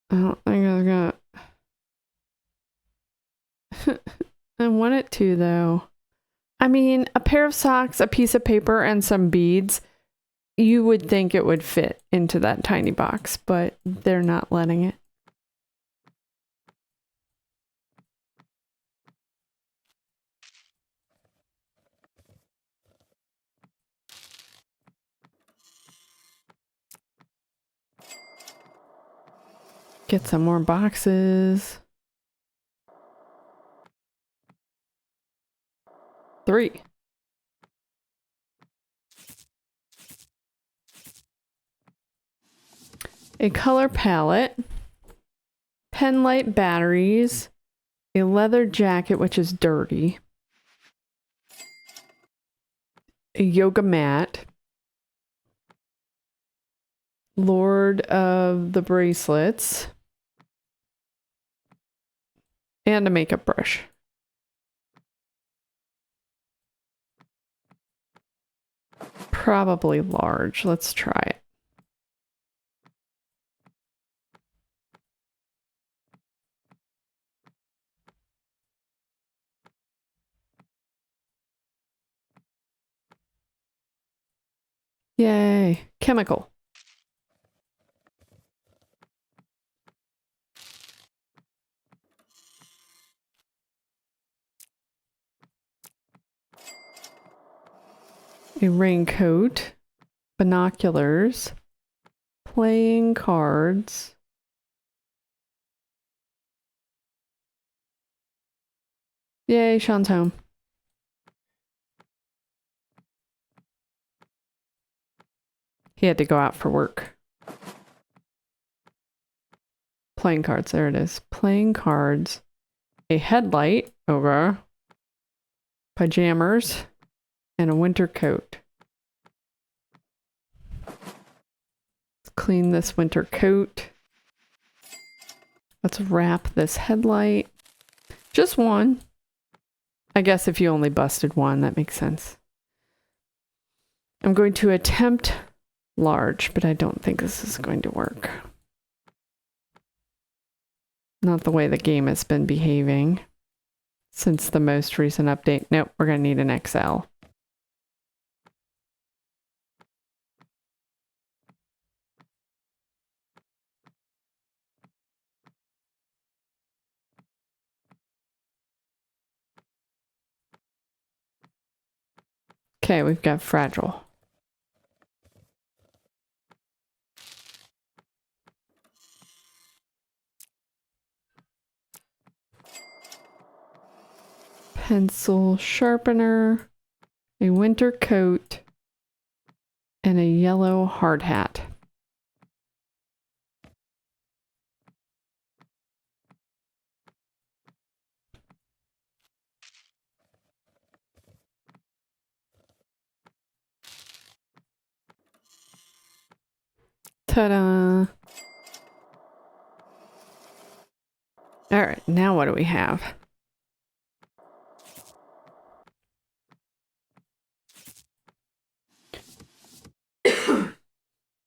I don't think it's gonna... I want it to, though. I mean, a pair of socks, a piece of paper, and some beads, you would think it would fit into that tiny box, but they're not letting it. Get some more boxes. 3. A color palette. Pen light batteries. A leather jacket, which is dirty. a yoga mat, Lord of the Bracelets, and a makeup brush. Probably large. Let's try it. Yay. Chemical. A raincoat. Binoculars. Playing cards. Yay, Sean's home. He had to go out for work. Playing cards, there it is. Playing cards. A headlight, over. Pajamas. And a winter coat. Let's clean this winter coat. Let's wrap this headlight. Just one. I guess if you only busted one, that makes sense. I'm going to attempt large, but I don't think this is going to work. Not the way the game has been behaving since the most recent update. Nope, we're going to need an XL. Okay, we've got fragile. Pencil sharpener, a winter coat, and a yellow hard hat. Ta-da! All right, now what do we have?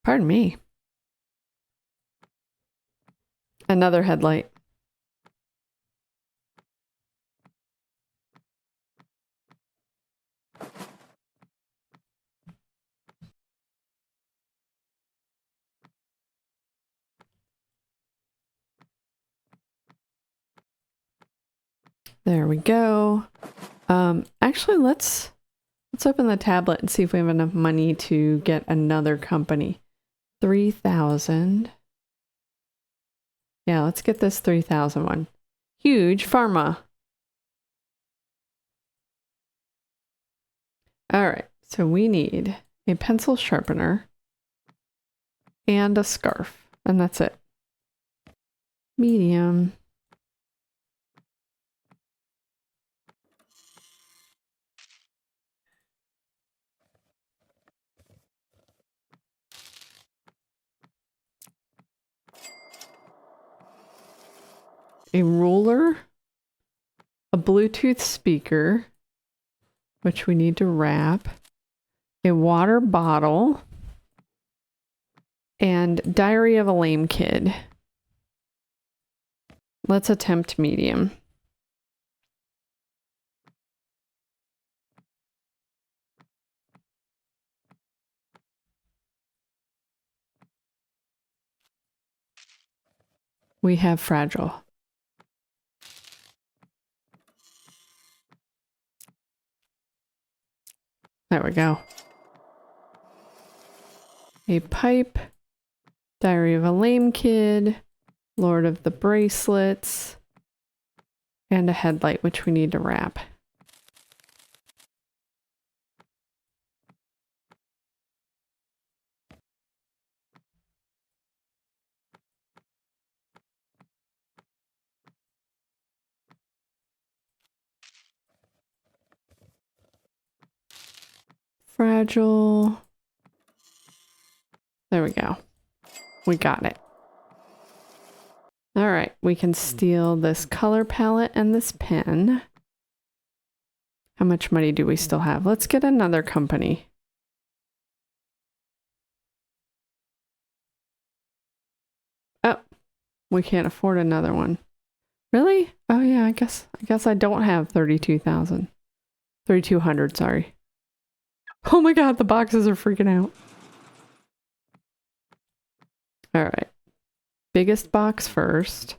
Pardon me. Another headlight. There we go. Actually, let's open the tablet and see if we have enough money to get another company. 3,000. Yeah, let's get this 3,000 one. Huge pharma. All right, so we need a pencil sharpener and a scarf, and that's it. Medium. A ruler, a Bluetooth speaker, which we need to wrap, a water bottle, and Diary of a Lame Kid. Let's attempt medium. We have fragile. There we go. A pipe, Diary of a Lame Kid, Lord of the Bracelets, and a headlight, which we need to wrap. Fragile. There we go. We got it. All right, we can steal this color palette and this pen. How much money do we still have? Let's get another company. Oh, we can't afford another one. Really? Oh yeah, I guess I don't have 32,000. 3,200, sorry. Oh my god, the boxes are freaking out. All right. Biggest box first.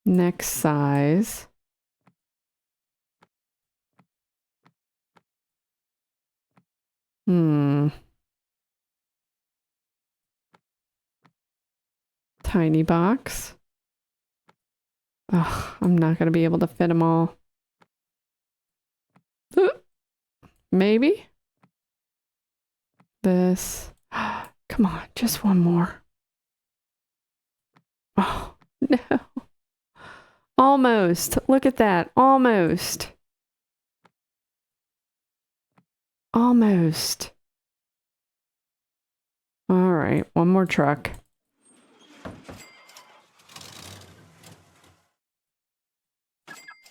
Next size. Tiny box. Oh, I'm not going to be able to fit them all. Maybe? This. Come on, just one more. Oh, no. Almost. Look at that. Almost. Almost. All right, one more truck.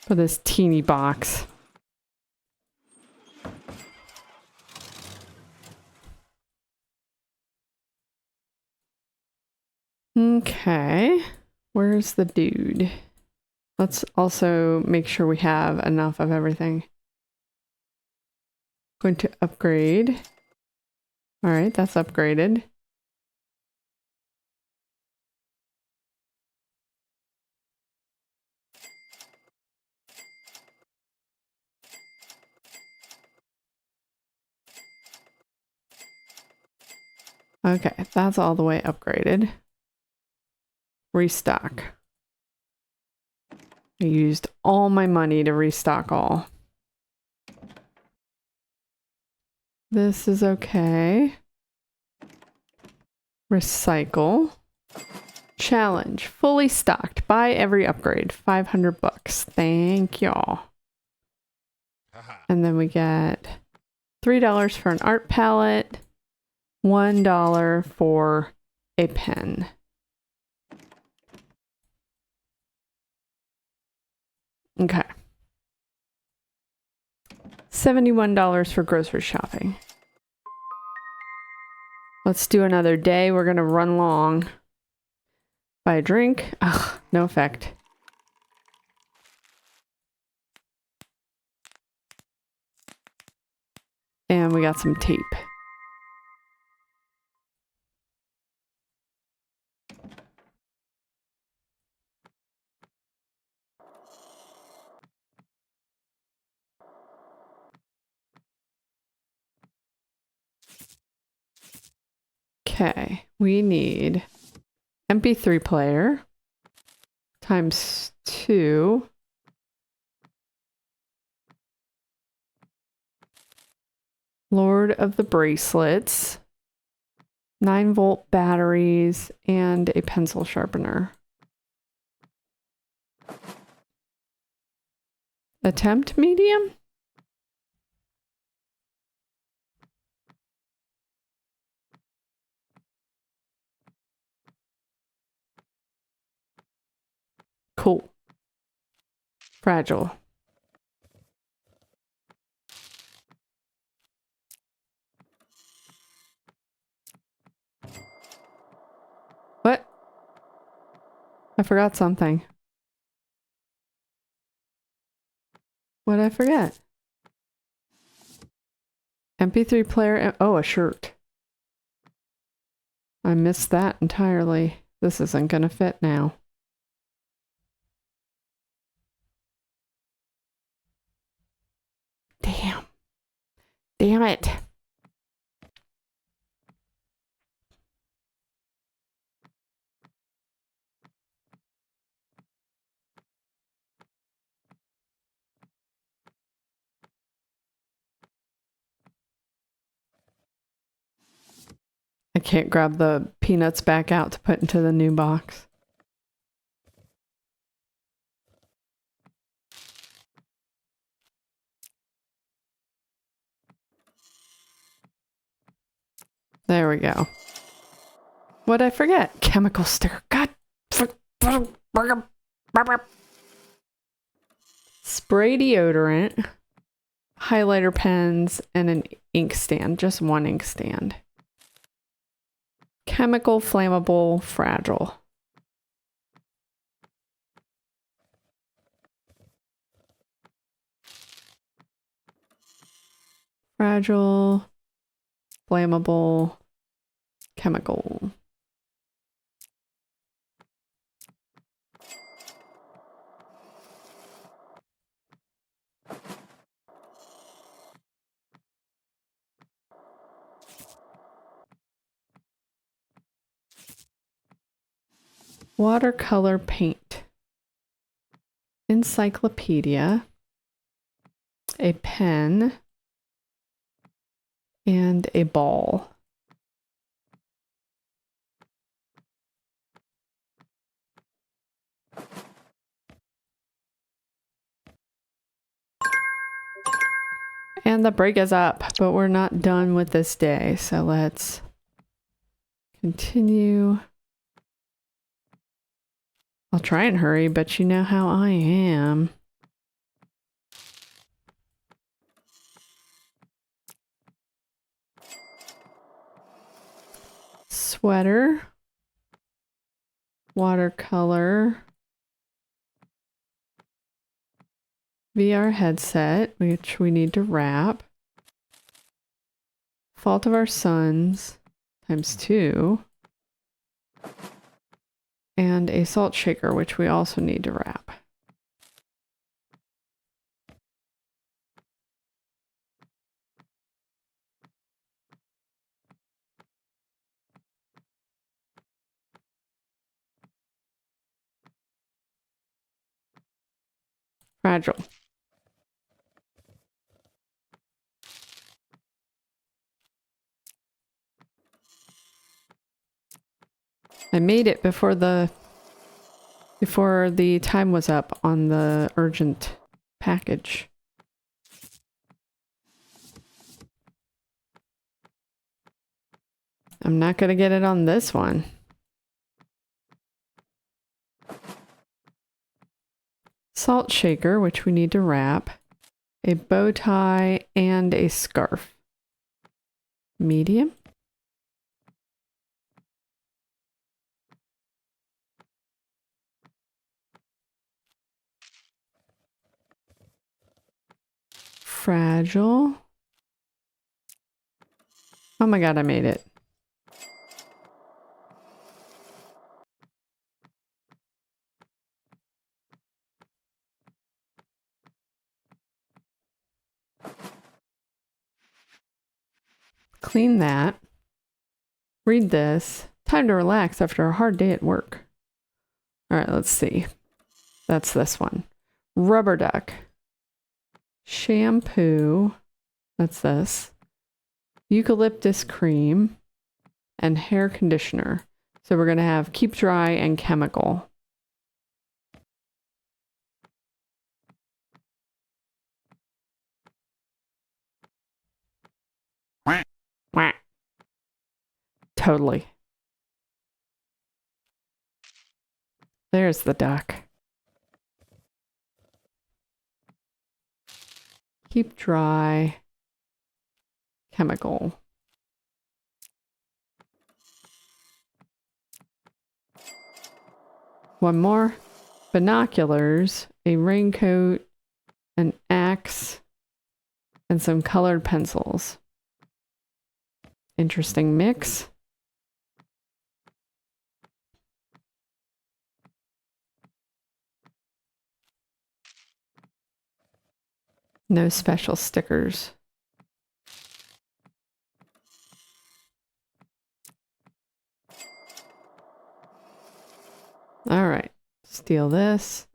For this teeny box. Okay. Where's the dude? Let's also make sure we have enough of everything. Going to upgrade. All right, that's upgraded. Okay, that's all the way upgraded. Restock. I used all my money to restock all. This is okay. Recycle. Challenge. Fully stocked. Buy every upgrade. 500 bucks. Thank y'all. And then we get $3 for an art palette. $1 for a pen. Okay. $71 for grocery shopping. Let's do another day. We're gonna run long. Buy a drink. Ugh, no effect. And we got some tape. Okay, we need MP3 player times 2. Lord of the Bracelets. 9-volt batteries and a pencil sharpener. Attempt medium? Cool. Fragile. What? I forgot something. What did I forget? MP3 player. Oh, a shirt. I missed that entirely. This isn't gonna fit now. Damn. Damn it. I can't grab the peanuts back out to put into the new box. There we go. What'd I forget? Chemical sticker. God. Spray deodorant, highlighter pens, and an ink stand. Just one ink stand. Chemical, flammable, fragile. Fragile, flammable, chemical. Watercolor paint. Encyclopedia. A pen. And a ball. And the break is up, but we're not done with this day. So let's continue. I'll try and hurry, but you know how I am. Sweater. Watercolor. VR headset, which we need to wrap. Fault of Our Sons ×2. And a salt shaker, which we also need to wrap. Fragile. I made it before the time was up on the urgent package. I'm not going to get it on this one. Salt shaker, which we need to wrap. A bow tie and a scarf. Medium. Fragile. Oh my god, I made it. Clean that. Read this. Time to relax after a hard day at work. All right, let's see. That's this one. Rubber duck. Shampoo. That's this. Eucalyptus cream. And hair conditioner. So we're going to have keep dry and chemical. Whack. Totally. There's the duck. Keep dry. Chemical. One more. Binoculars, a raincoat, an axe, and some colored pencils. Interesting mix. No special stickers. All right, steal this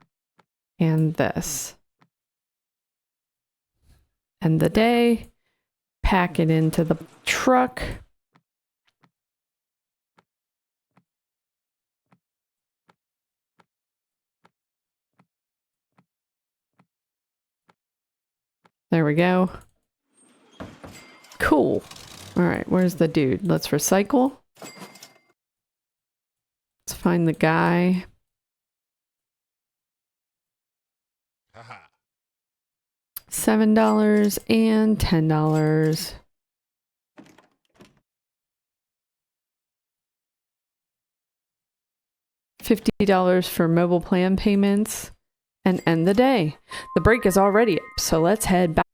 and this. End the day, pack it into the truck. There we go. Cool. All right, where's the dude? Let's recycle. Let's find the guy. $7 and $10. $50 for mobile plan payments and end the day. The break is already up, so let's head back.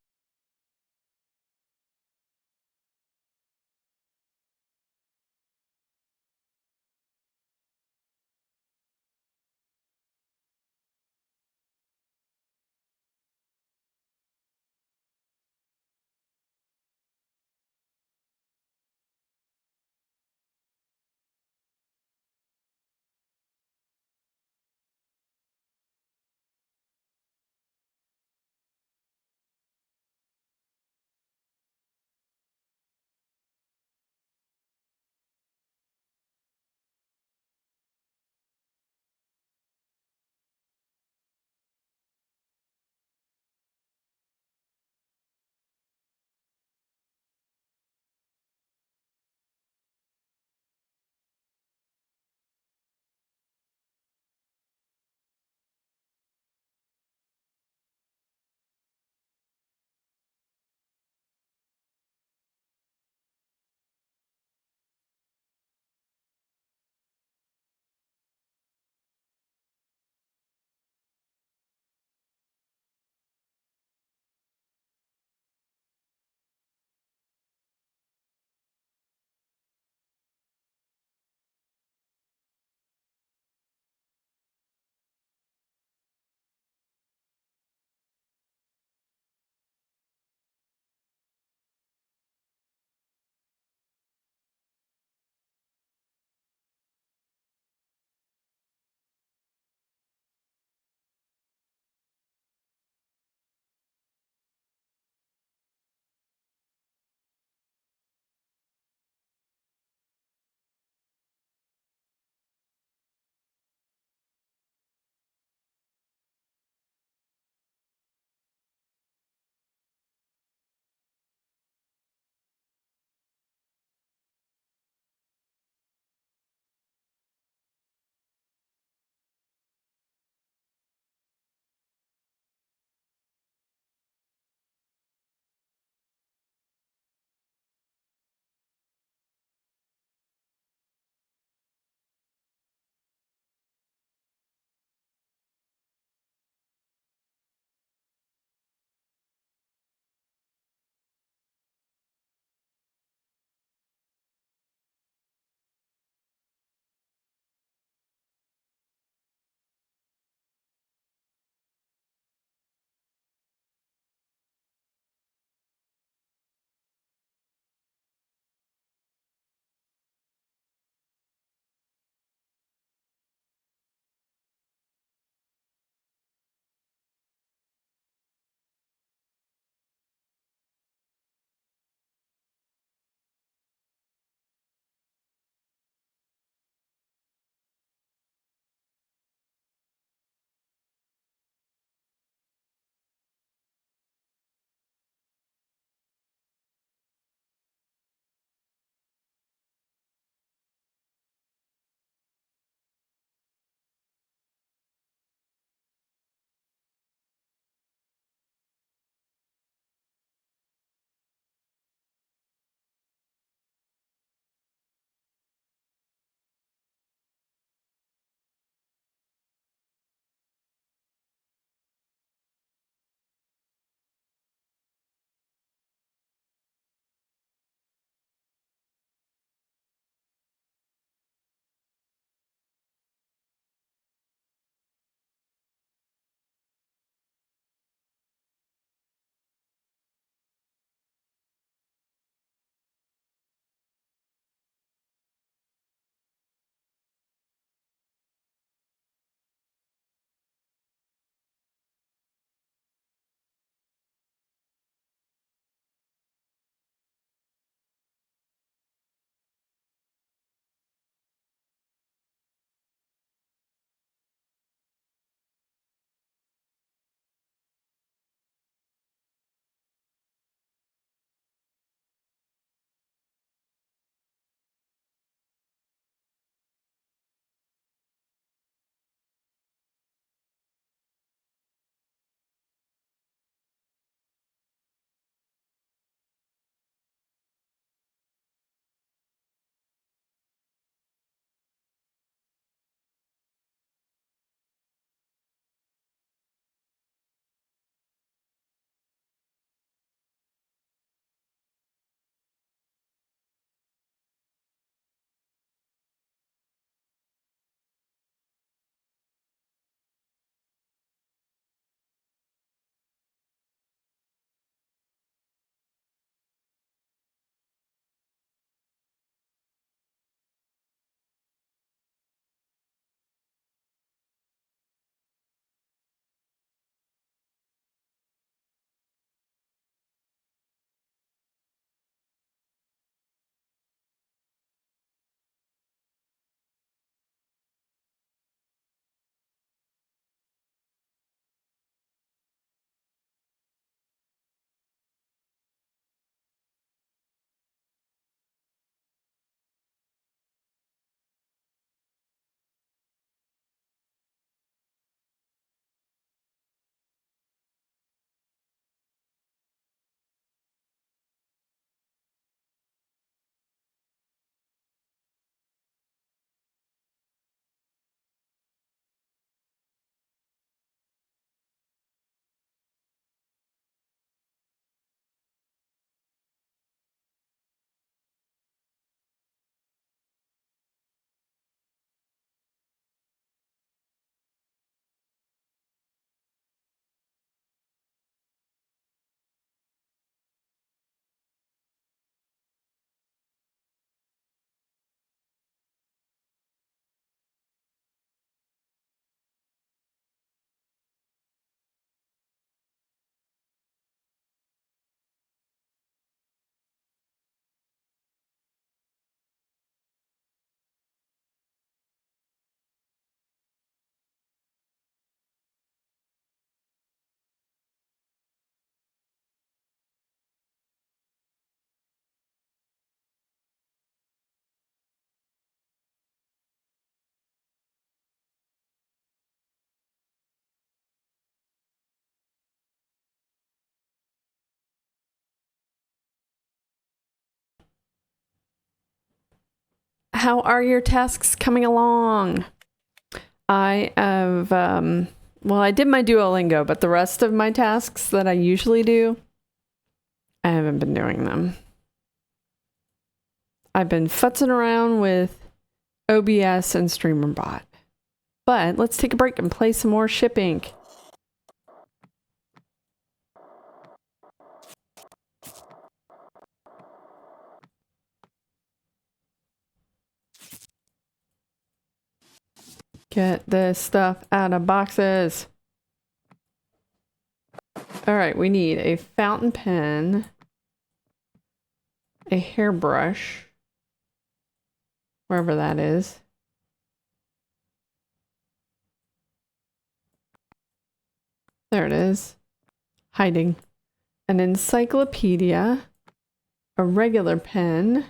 how are your tasks coming along? I have, well, I did my Duolingo, but the rest of my tasks that I usually do, I haven't been doing them. I've been futzing around with OBS and StreamerBot. But let's take a break and play some more shipping. Get this stuff out of boxes. All right, we need a fountain pen, a hairbrush, wherever that is. There it is. Hiding. An encyclopedia, a regular pen,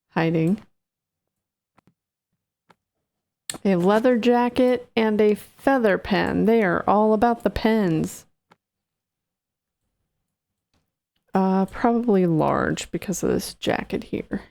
hiding, a leather jacket, and a feather pen. They are all about the pens. Probably large because of this jacket here.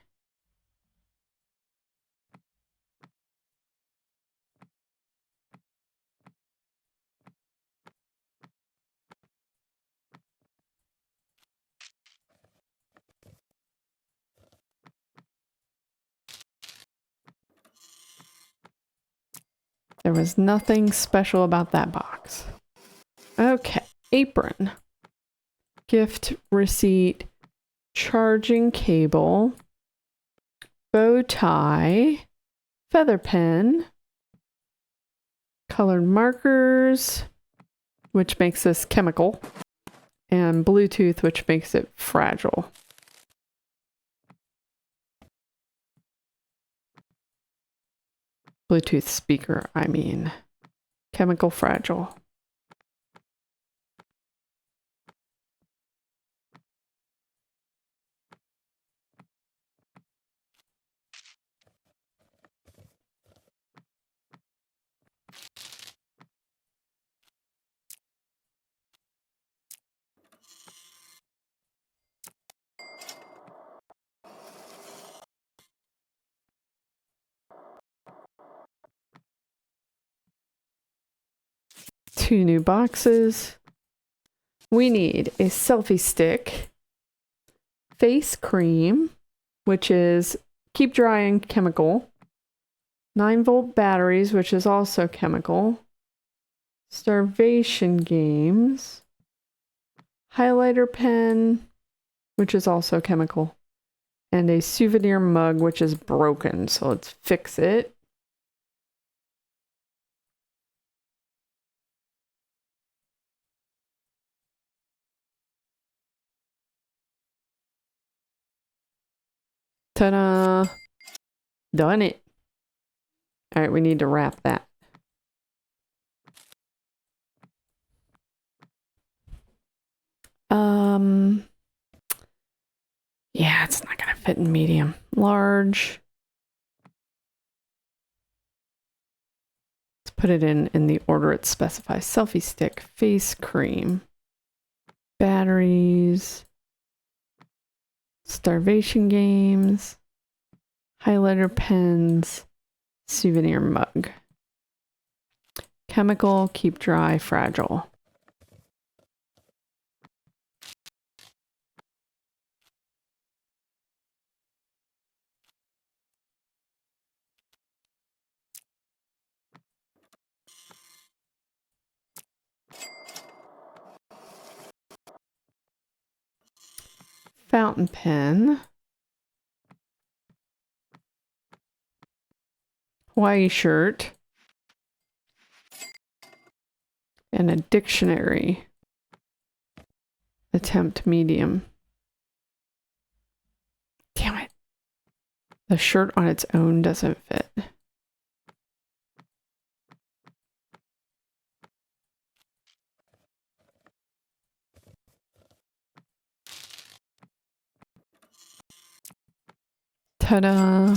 There was nothing special about that box. Okay, apron, gift receipt, charging cable, bow tie, feather pen, colored markers, which makes this chemical, and Bluetooth, which makes it fragile. Bluetooth speaker, I mean. Chemical fragile. Two new boxes. We need a selfie stick, face cream, which is keep dry and chemical, 9-volt batteries, which is also chemical, starvation games, highlighter pen, which is also chemical, and a souvenir mug, which is broken. So let's fix it. Ta-da! Done it. All right, we need to wrap that. Yeah, it's not gonna fit in medium. Large. Let's put it in the order it specifies. Selfie stick, face cream, batteries, starvation games, highlighter pens, souvenir mug. Chemical, keep dry, fragile. Fountain pen. Hawaii shirt. And a dictionary. Attempt medium. Damn it. The shirt on its own doesn't fit. Ta-da!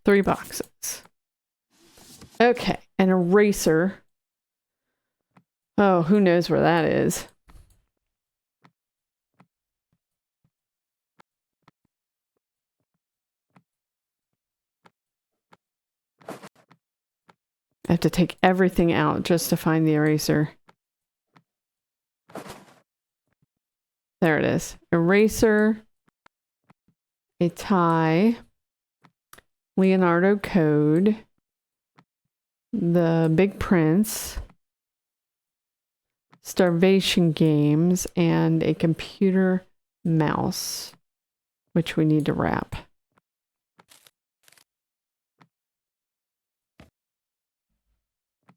3 boxes. Okay, an eraser. Oh, who knows where that is? I have to take everything out just to find the eraser. There it is. Eraser, a tie, Leonardo code, the Big Prince, starvation games, and a computer mouse, which we need to wrap.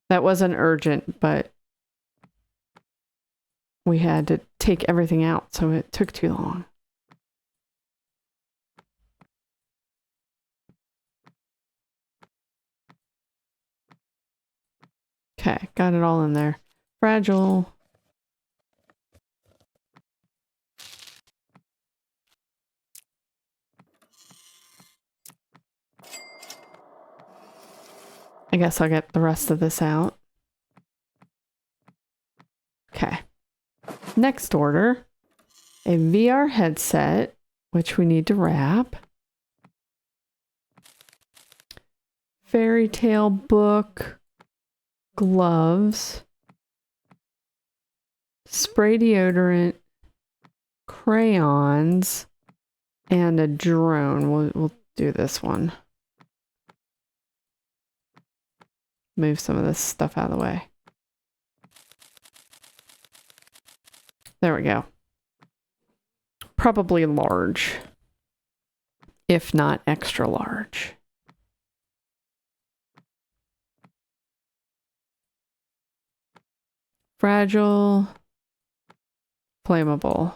That wasn't urgent, but we had to take everything out, so it took too long. Okay, got it all in there. Fragile. I guess I'll get the rest of this out. Okay. Next order, a VR headset, which we need to wrap. Fairy tale book, gloves, spray deodorant, crayons, and a drone. We'll do this one. Move some of this stuff out of the way. There we go. Probably large, if not extra large. Fragile, flammable.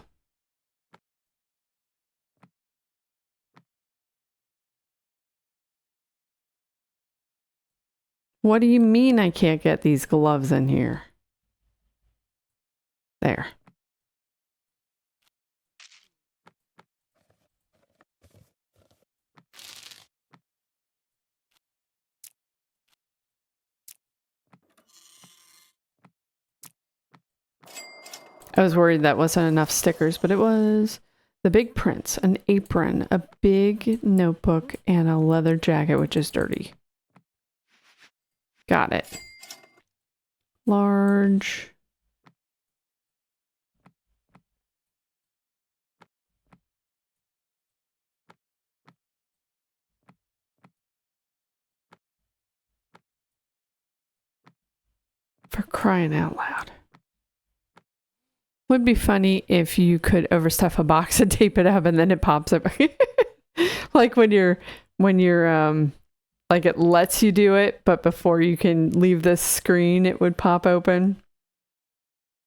What do you mean I can't get these gloves in here? There. I was worried that wasn't enough stickers, but it was. The Big Prince, an apron, a big notebook, and a leather jacket, which is dirty. Got it. Large. For crying out loud. Would be funny if you could overstuff a box and tape it up and then it pops up. Like when you're like it lets you do it, but before you can leave this screen, it would pop open.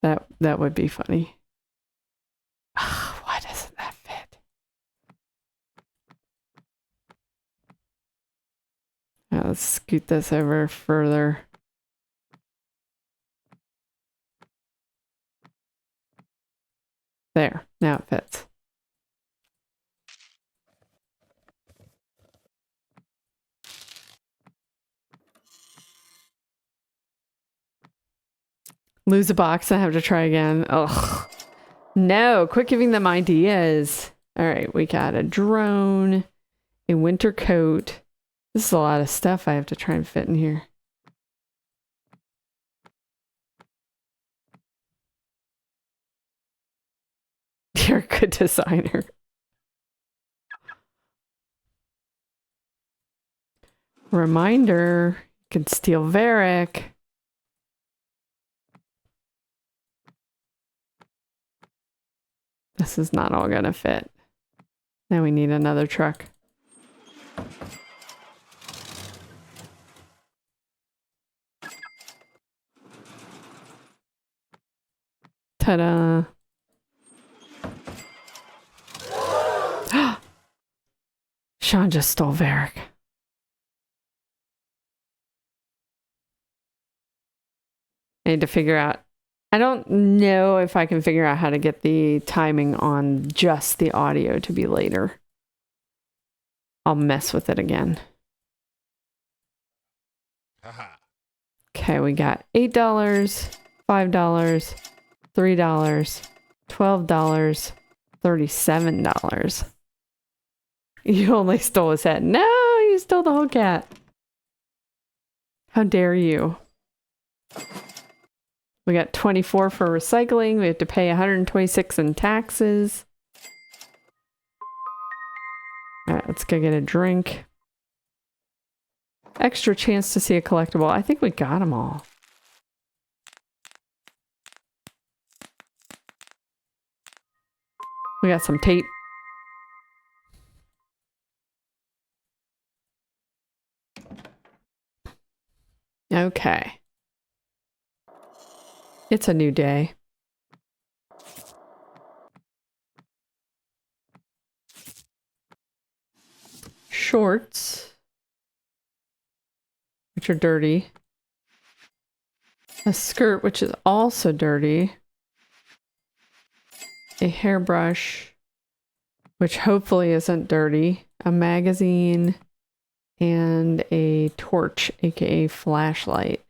That would be funny. Why doesn't that fit? Now let's scoot this over further. There, now it fits. Lose a box and have to try again. Ugh. No, quit giving them ideas. All right, we got a drone, a winter coat. This is a lot of stuff I have to try and fit in here. You're a good designer. Reminder, you can steal Varric. This is not all gonna fit. Now we need another truck. Ta-da! Sean just stole Varric. I need to figure out. I don't know if I can figure out how to get the timing on just the audio to be later. I'll mess with it again. Okay, we got $8, $5, $3, $12, $37. You only stole his head. No, you stole the whole cat. How dare you? We got 24 for recycling. We have to pay 126 in taxes. All right, let's go get a drink. Extra chance to see a collectible. I think we got them all. We got some tape. Okay. It's a new day. Shorts, which are dirty. A skirt, which is also dirty. A hairbrush, which hopefully isn't dirty. A magazine, and a torch, aka flashlight.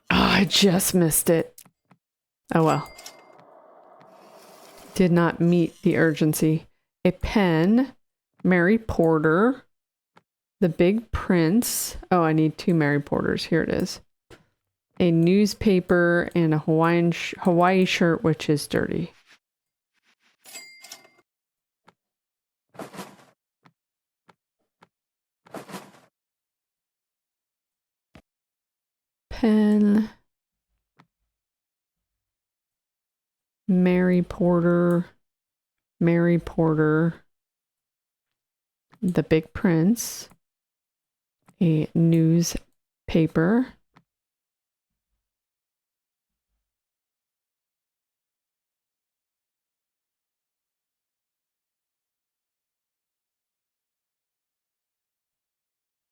Oh, I just missed it. Oh well. Did not meet the urgency. A pen, Mary Porter, The Big Prince. Oh, I need 2 Mary Porters. Here it is. A newspaper and a Hawaii shirt, which is dirty. Pen, Mary Porter, The Big Prince, a newspaper,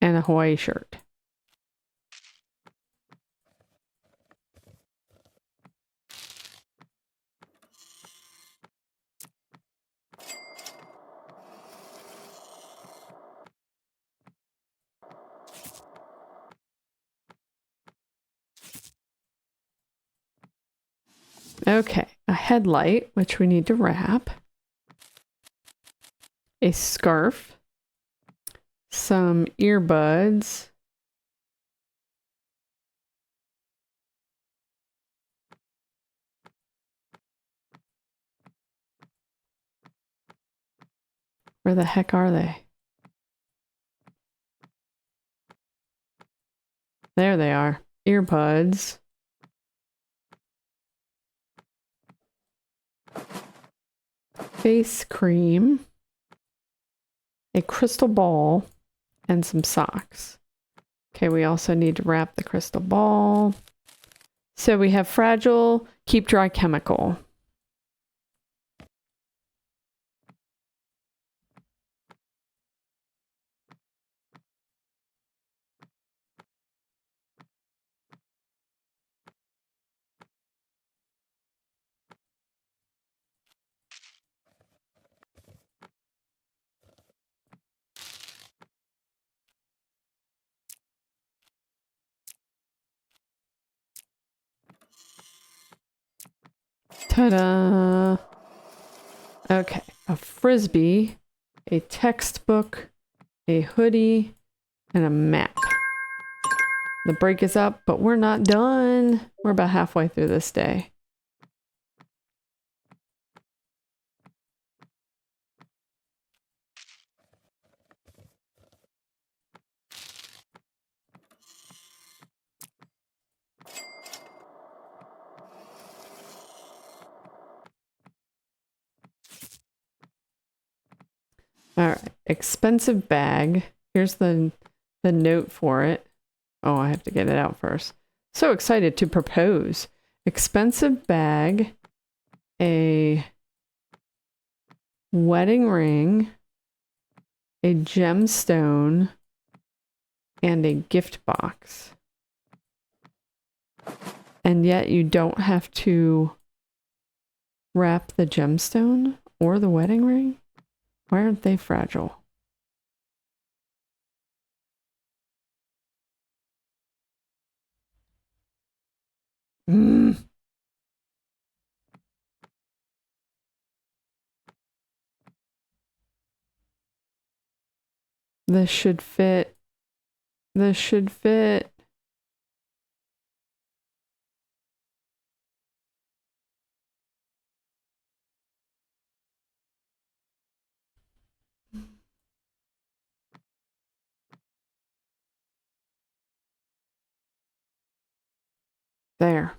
and a Hawaii shirt. Okay, a headlight, which we need to wrap. A scarf. Some earbuds. Where the heck are they? There they are. Earbuds. Face cream. A crystal ball. And some socks. Okay, we also need to wrap the crystal ball. So we have fragile, keep dry chemical. Ta-da! Okay, a frisbee, a textbook, a hoodie, and a map. The break is up, but we're not done. We're about halfway through this day. All right, expensive bag. Here's the note for it. Oh, I have to get it out first. So excited to propose. Expensive bag, a wedding ring, a gemstone, and a gift box. And yet you don't have to wrap the gemstone or the wedding ring? Why aren't they fragile? Mm. This should fit. This should fit. There.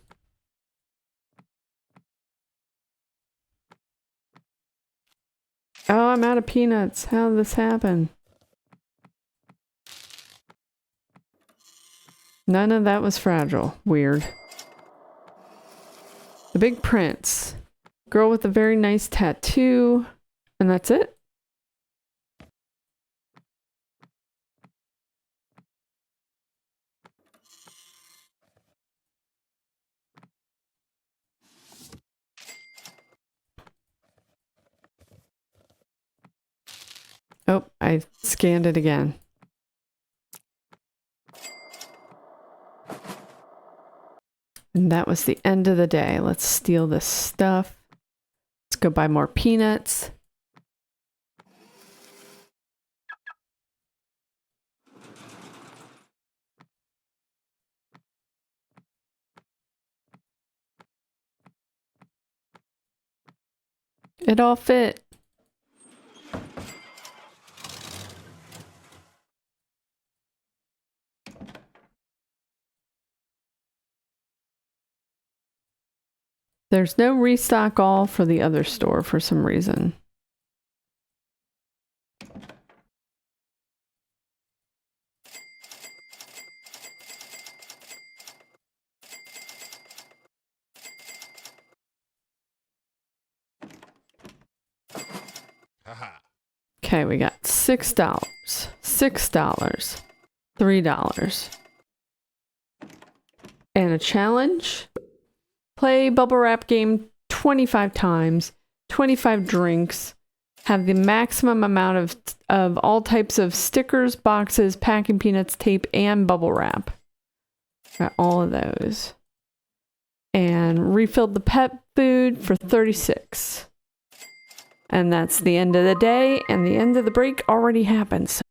Oh, I'm out of peanuts. How did this happen? None of that was fragile. Weird. The Big Prince. Girl with a very nice tattoo. And that's it? Oh, I scanned it again. And that was the end of the day. Let's steal this stuff. Let's go buy more peanuts. It all fit. There's no restock all for the other store for some reason. Okay, we got $6, $6, $3. And a challenge. Play bubble wrap game 25 times, 25 drinks, have the maximum amount of all types of stickers, boxes, packing peanuts, tape, and bubble wrap. Got all of those. And refilled the pet food for 36. And that's the end of the day, and the end of the break already happened. So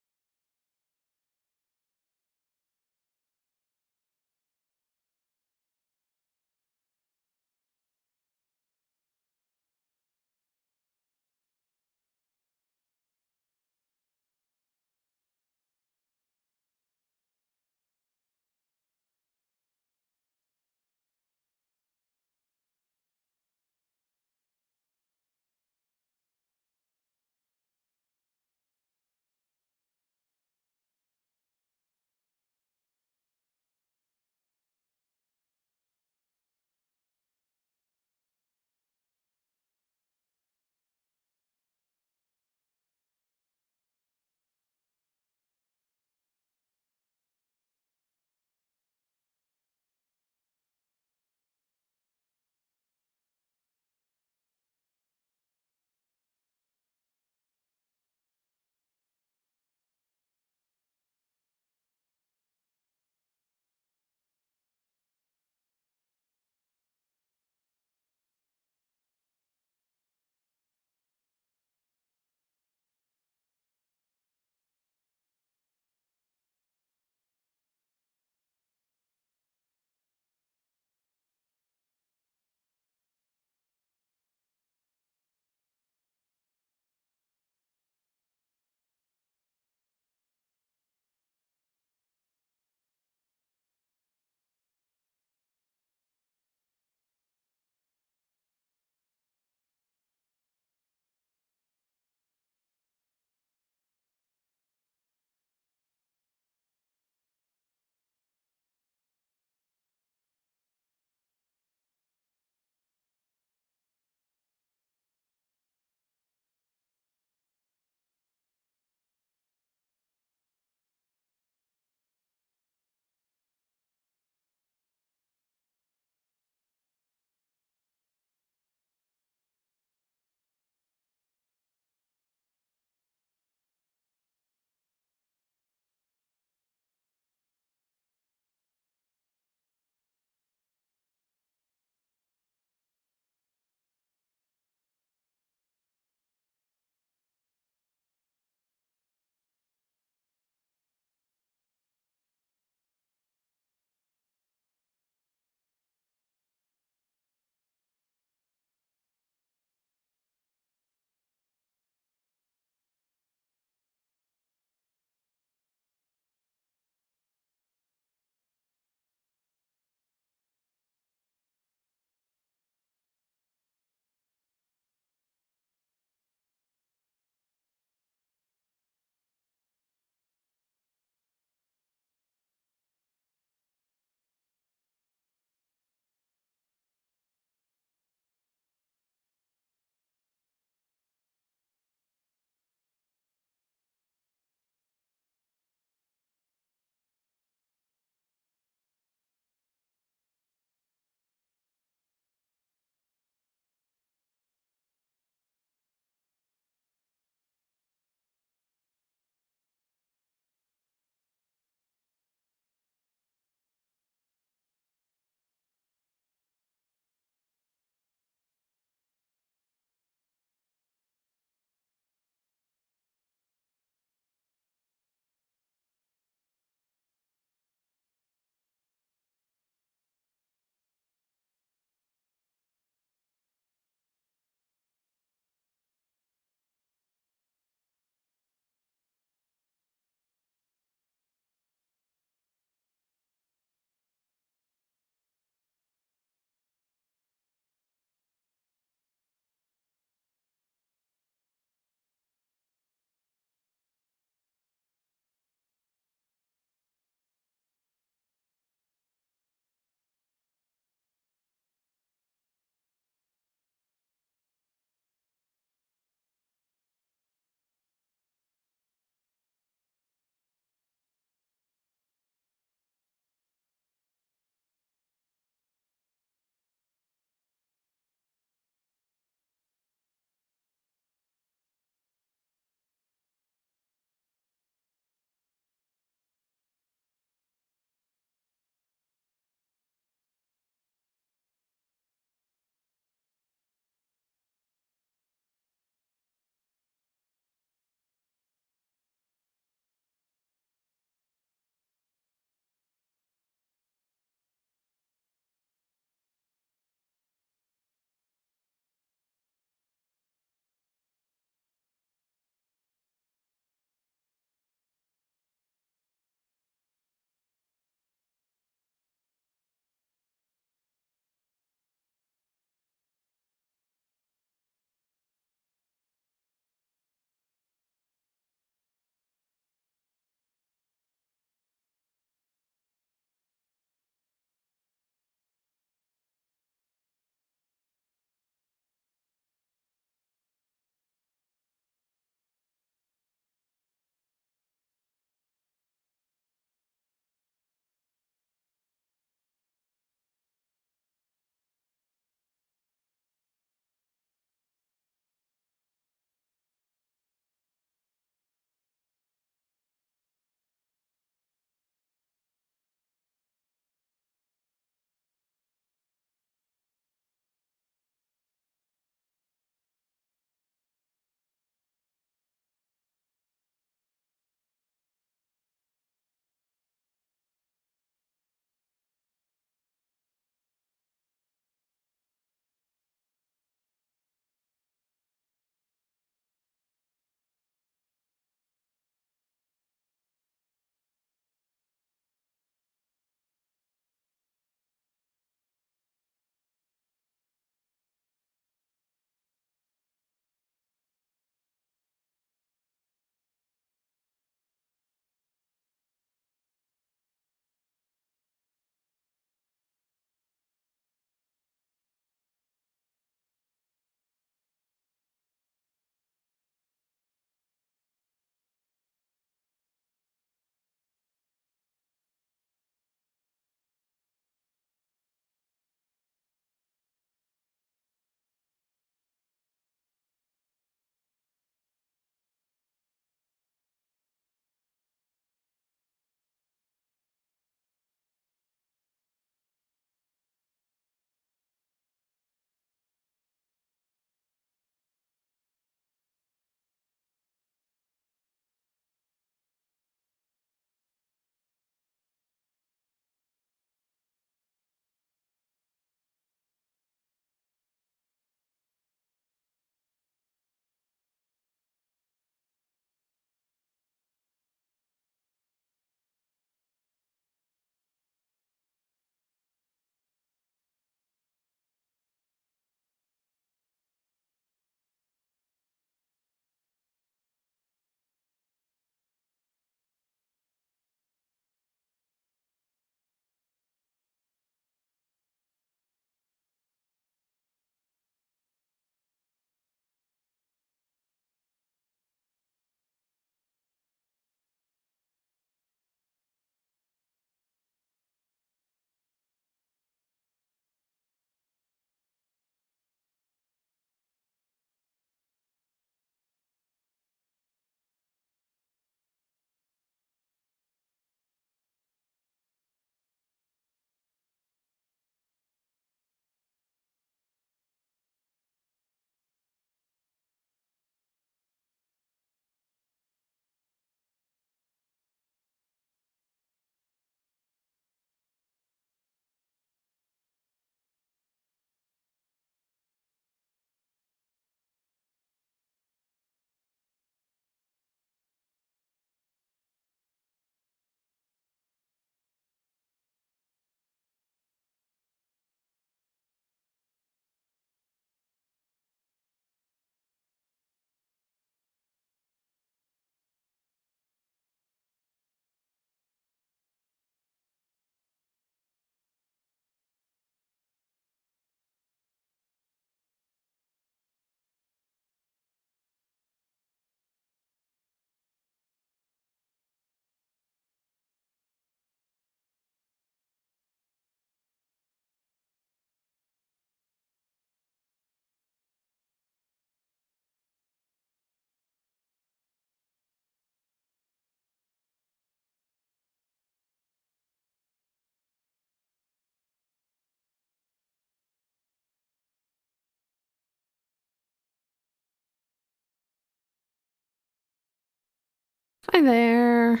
Hi there.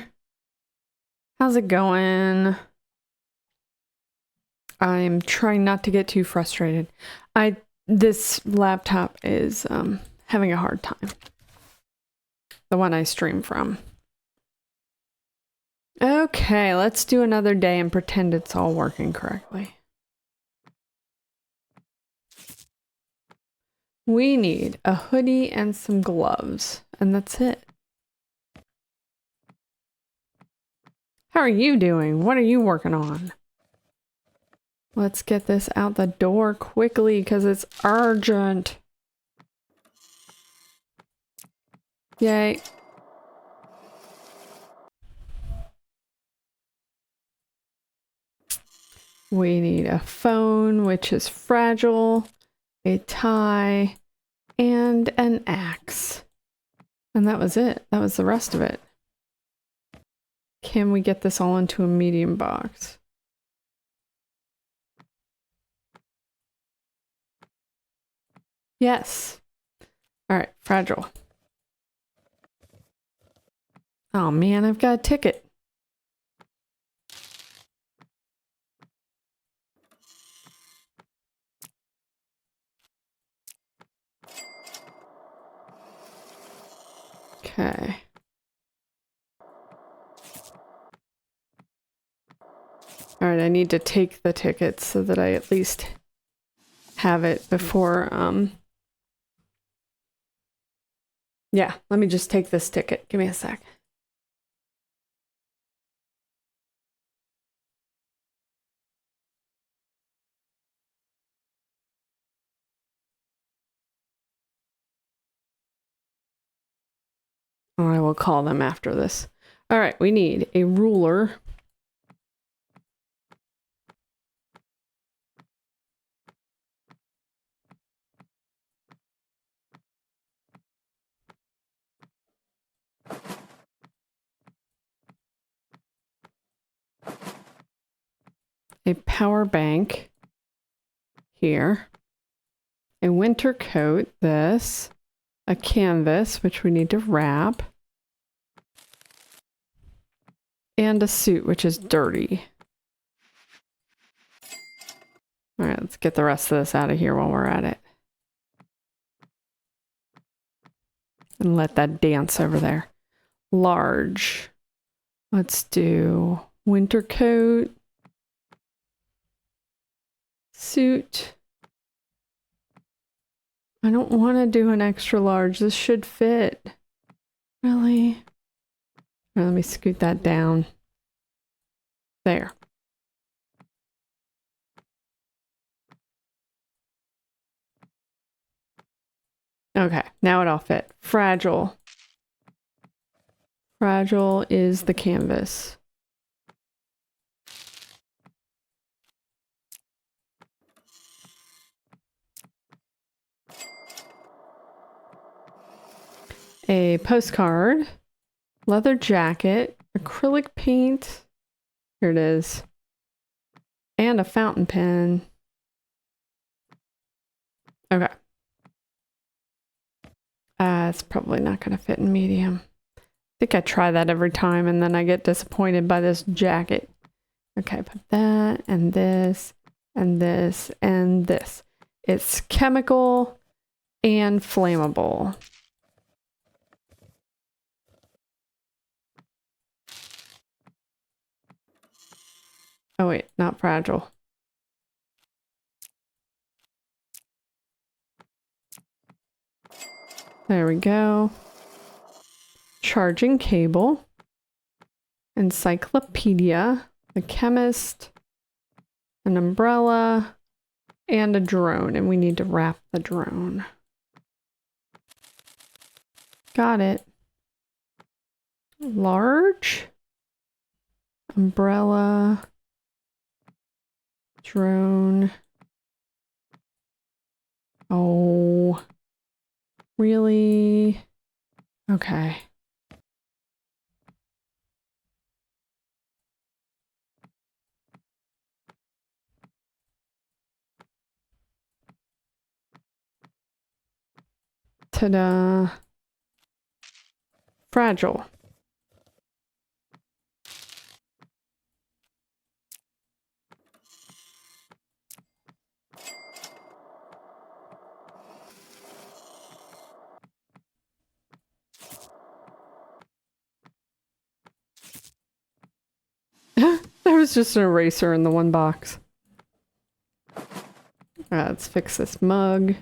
How's it going? I'm trying not to get too frustrated. This laptop is having a hard time. The one I stream from. Okay, let's do another day and pretend it's all working correctly. We need a hoodie and some gloves, and that's it. How are you doing? What are you working on? Let's get this out the door quickly because it's urgent. Yay. We need a phone, which is fragile, a tie, and an axe. And that was it. That was the rest of it. Can we get this all into a medium box? Yes. All right, fragile. Oh man, I've got a ticket. Okay. All right, I need to take the ticket so that I at least have it before, yeah, let me just take this ticket. Give me a sec. Or I will call them after this. All right, we need a ruler. A power bank here. A winter coat, this. A canvas, which we need to wrap. And a suit, which is dirty. All right, let's get the rest of this out of here while we're at it. And let that dance over there. Large. Let's do winter coat. Suit. I don't want to do an extra large. This should fit. Really? All right, let me scoot that down. There. Okay, now it all fit. Fragile. Fragile is the canvas. A postcard. Leather jacket. Acrylic paint. Here it is. And a fountain pen. Okay. It's probably not going to fit in medium. I think I try that every time and then I get disappointed by this jacket. Okay, put that and this and this and this. It's chemical and flammable. Oh wait, not fragile. There we go. Charging cable. Encyclopedia. The chemist. An umbrella. And a drone. And we need to wrap the drone. Got it. Large. Umbrella. Drone. Oh. Really? Okay. Ta-da. Fragile. was just an eraser in the one box. Let's fix this mug.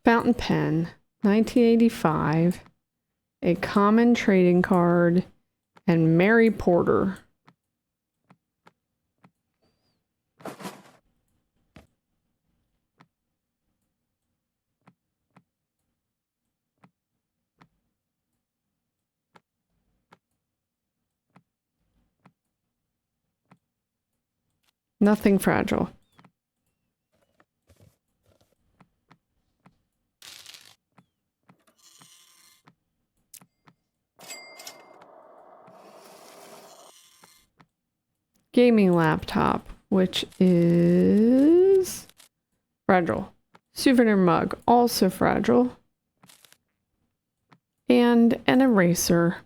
Fountain pen, 1985. A common trading card, and Mary Porter. Nothing fragile. Gaming laptop, which is fragile. Souvenir mug, also fragile. And an eraser.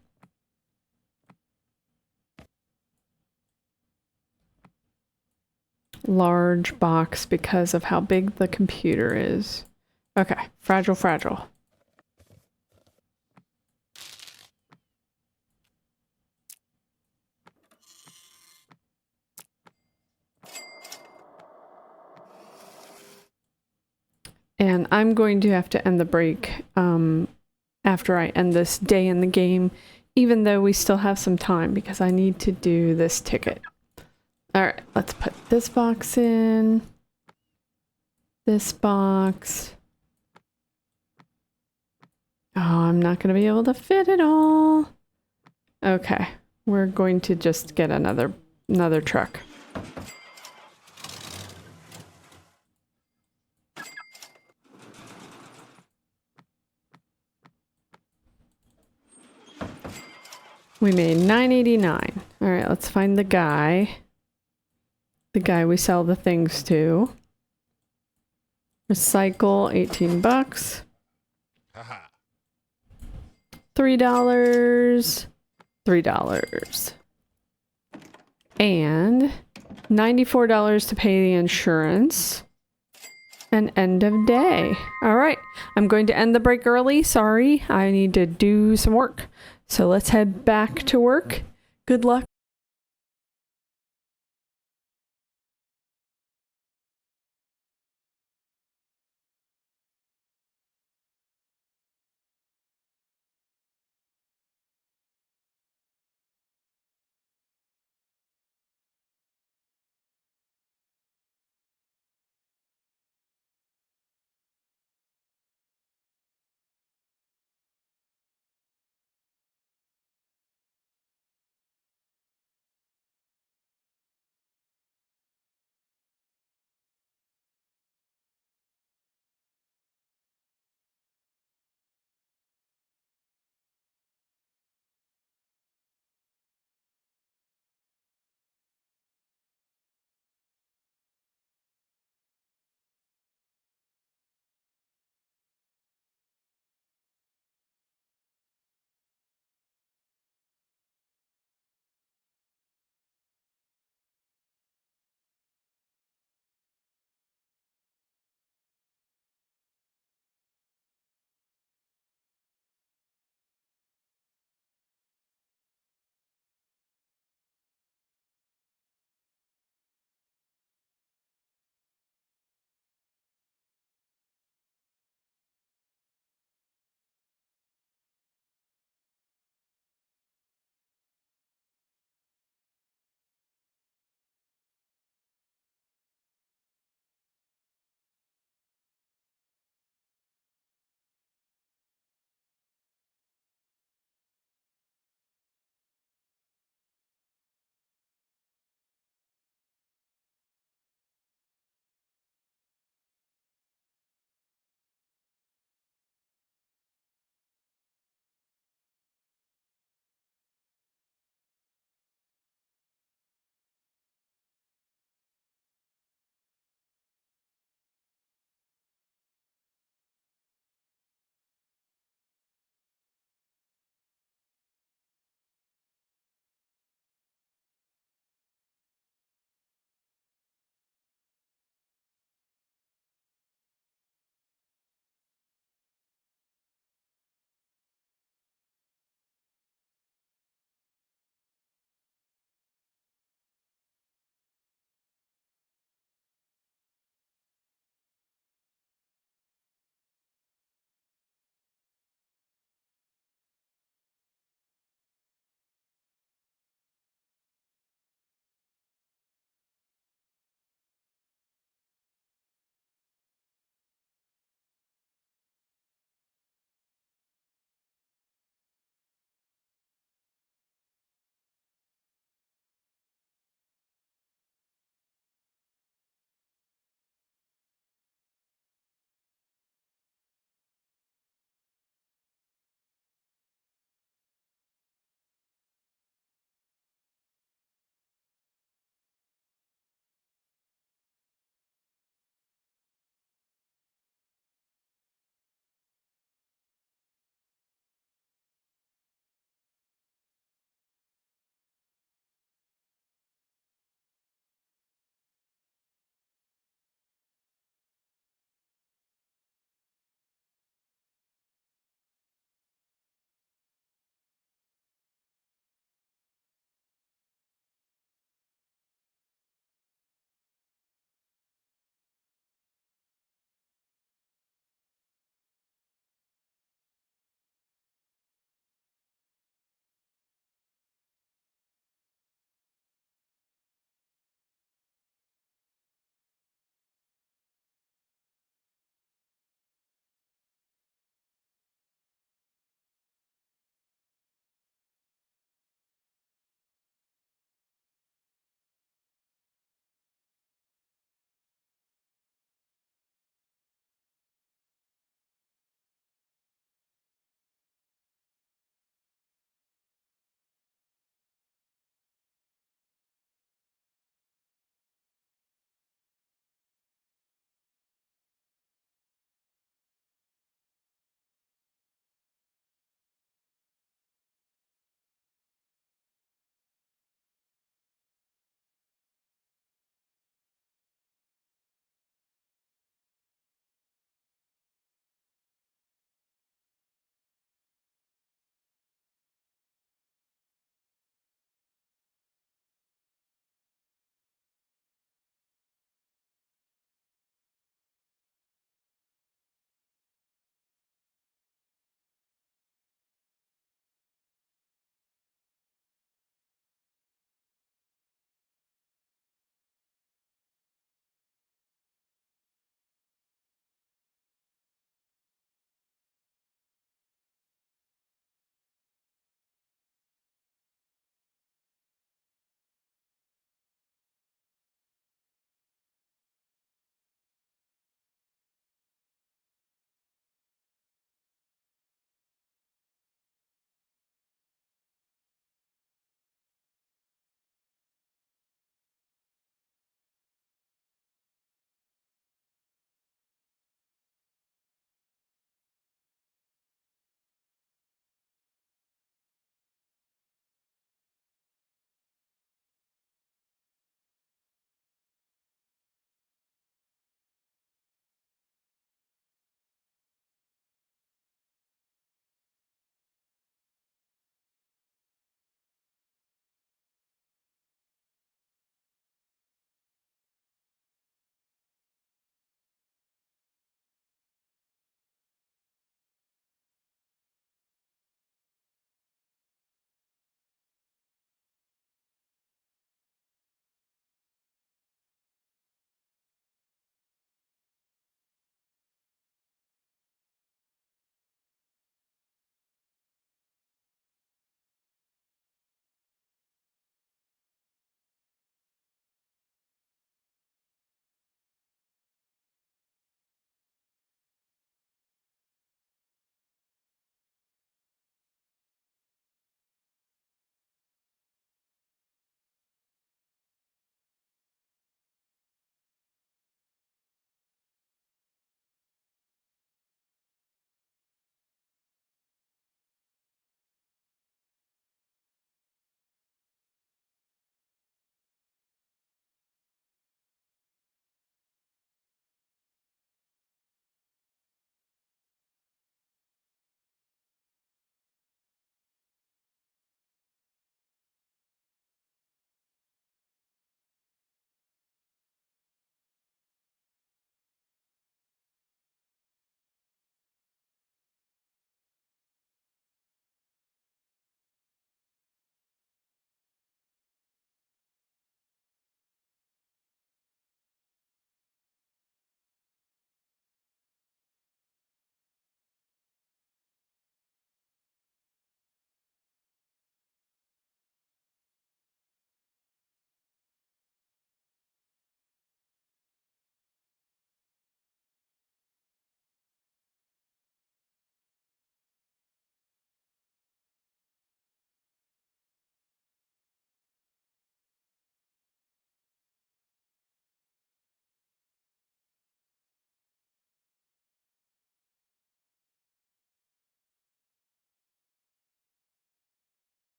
Large box because of how big the computer is. Okay, fragile, fragile. And I'm going to have to end the break after I end this day in the game, even though we still have some time because I need to do this ticket. All right, let's put this box in. This box. Oh, I'm not going to be able to fit it all. Okay, we're going to just get another truck. We made $9.89. All right, let's find the guy. The guy we sell the things to. Recycle, 18 bucks. $3. $3. And $94 to pay the insurance. And end of day. All right, I'm going to end the break early. Sorry, I need to do some work. So let's head back to work. Good luck.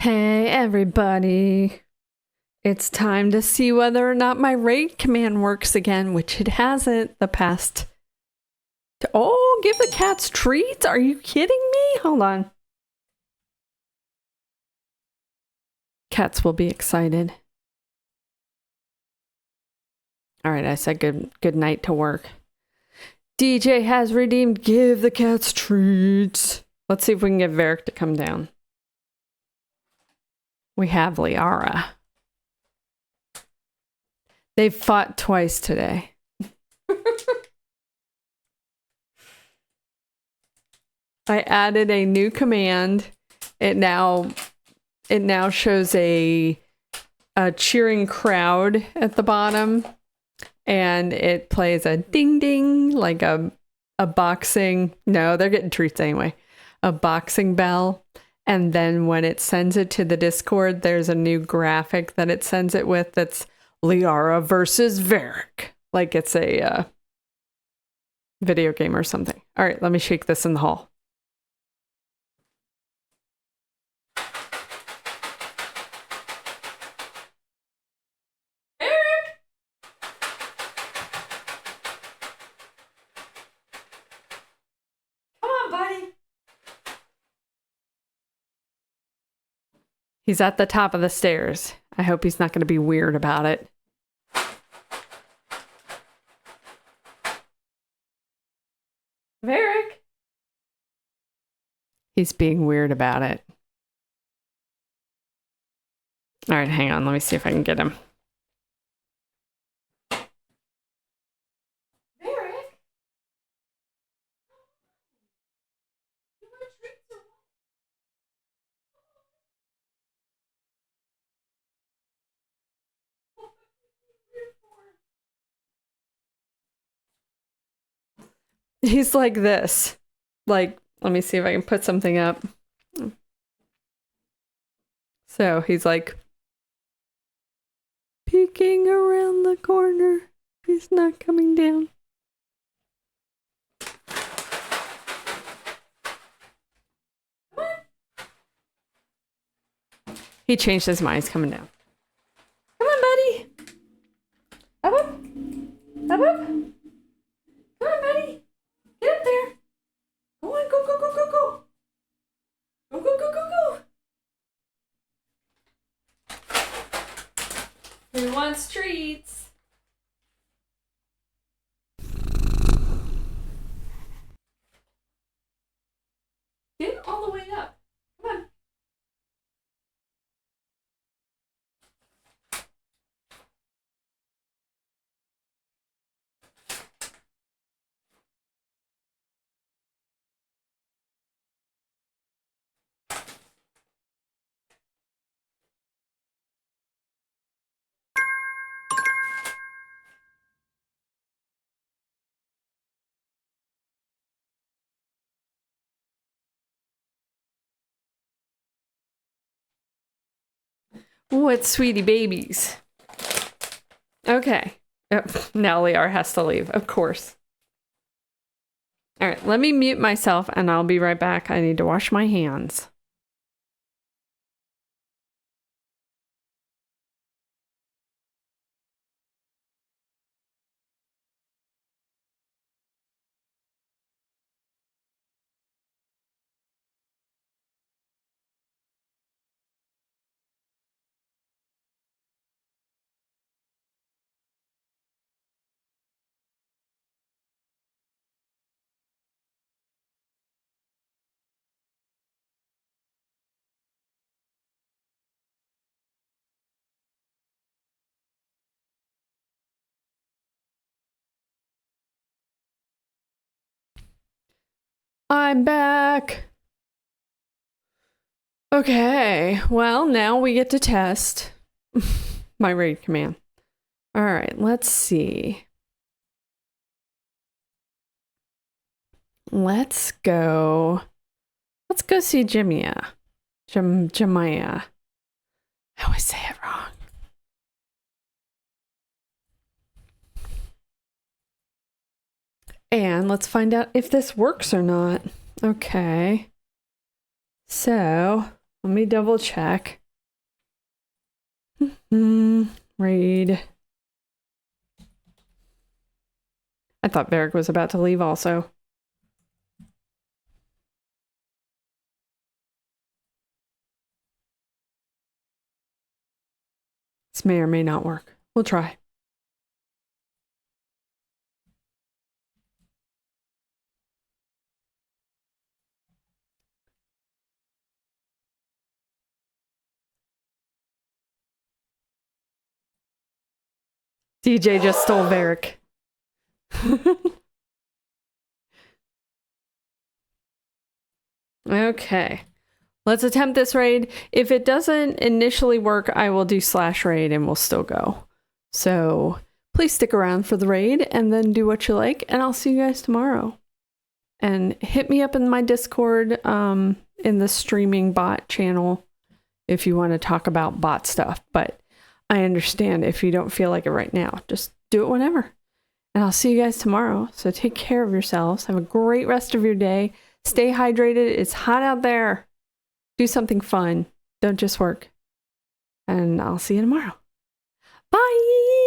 Hey everybody. It's time to see whether or not my raid command works again, which it hasn't the past. Oh, give the cats treats? Are you kidding me? Hold on. Cats will be excited. All right, I said good night to work. DJ has redeemed. Give the cats treats. Let's see if we can get Varric to come down. We have Liara. They've fought twice today. I added a new command. It now shows a cheering crowd at the bottom, and it plays a ding ding like a boxing. No, they're getting treats anyway. A boxing bell. And then when it sends it to the Discord, there's a new graphic that it sends it with that's Liara versus Varric. Like it's a video game or something. All right, let me shake this in the hall. Varric! Come on, buddy. He's at the top of the stairs. I hope he's not going to be weird about it. Varric! He's being weird about it. All right, hang on. Let me see if I can get him. Varric! He's like this. Like, let me see if I can put something up. So he's like peeking around the corner. He's not coming down. He changed his mind. He's coming down. Come on, buddy. Up, up. Up, up. Come on, buddy. Get up there. Go on, go, go, go, go, go. Go, go, go, go, go. Who wants treats? Get all the way up. Come on. What sweetie babies. Okay. Oh, now Liara has to leave, of course. All right, let me mute myself and I'll be right back. I need to wash my hands. I'm back. Okay, well, now we get to test my raid command. All right, let's see. Let's go see Jemia. Jemia. I always say it wrong. And let's find out if this works or not. Okay. So Let me double check. Raid. I thought Varric was about to leave also. This may or may not work. We'll try. DJ just stole Varric. Okay. Let's attempt this raid. If it doesn't initially work, I will do /raid and we'll still go. So please stick around for the raid and then do what you like, and I'll see you guys tomorrow. And hit me up in my Discord in the streaming bot channel if you want to talk about bot stuff. But I understand if you don't feel like it right now. Just do it whenever. And I'll see you guys tomorrow. So take care of yourselves. Have a great rest of your day. Stay hydrated. It's hot out there. Do something fun. Don't just work. And I'll see you tomorrow. Bye!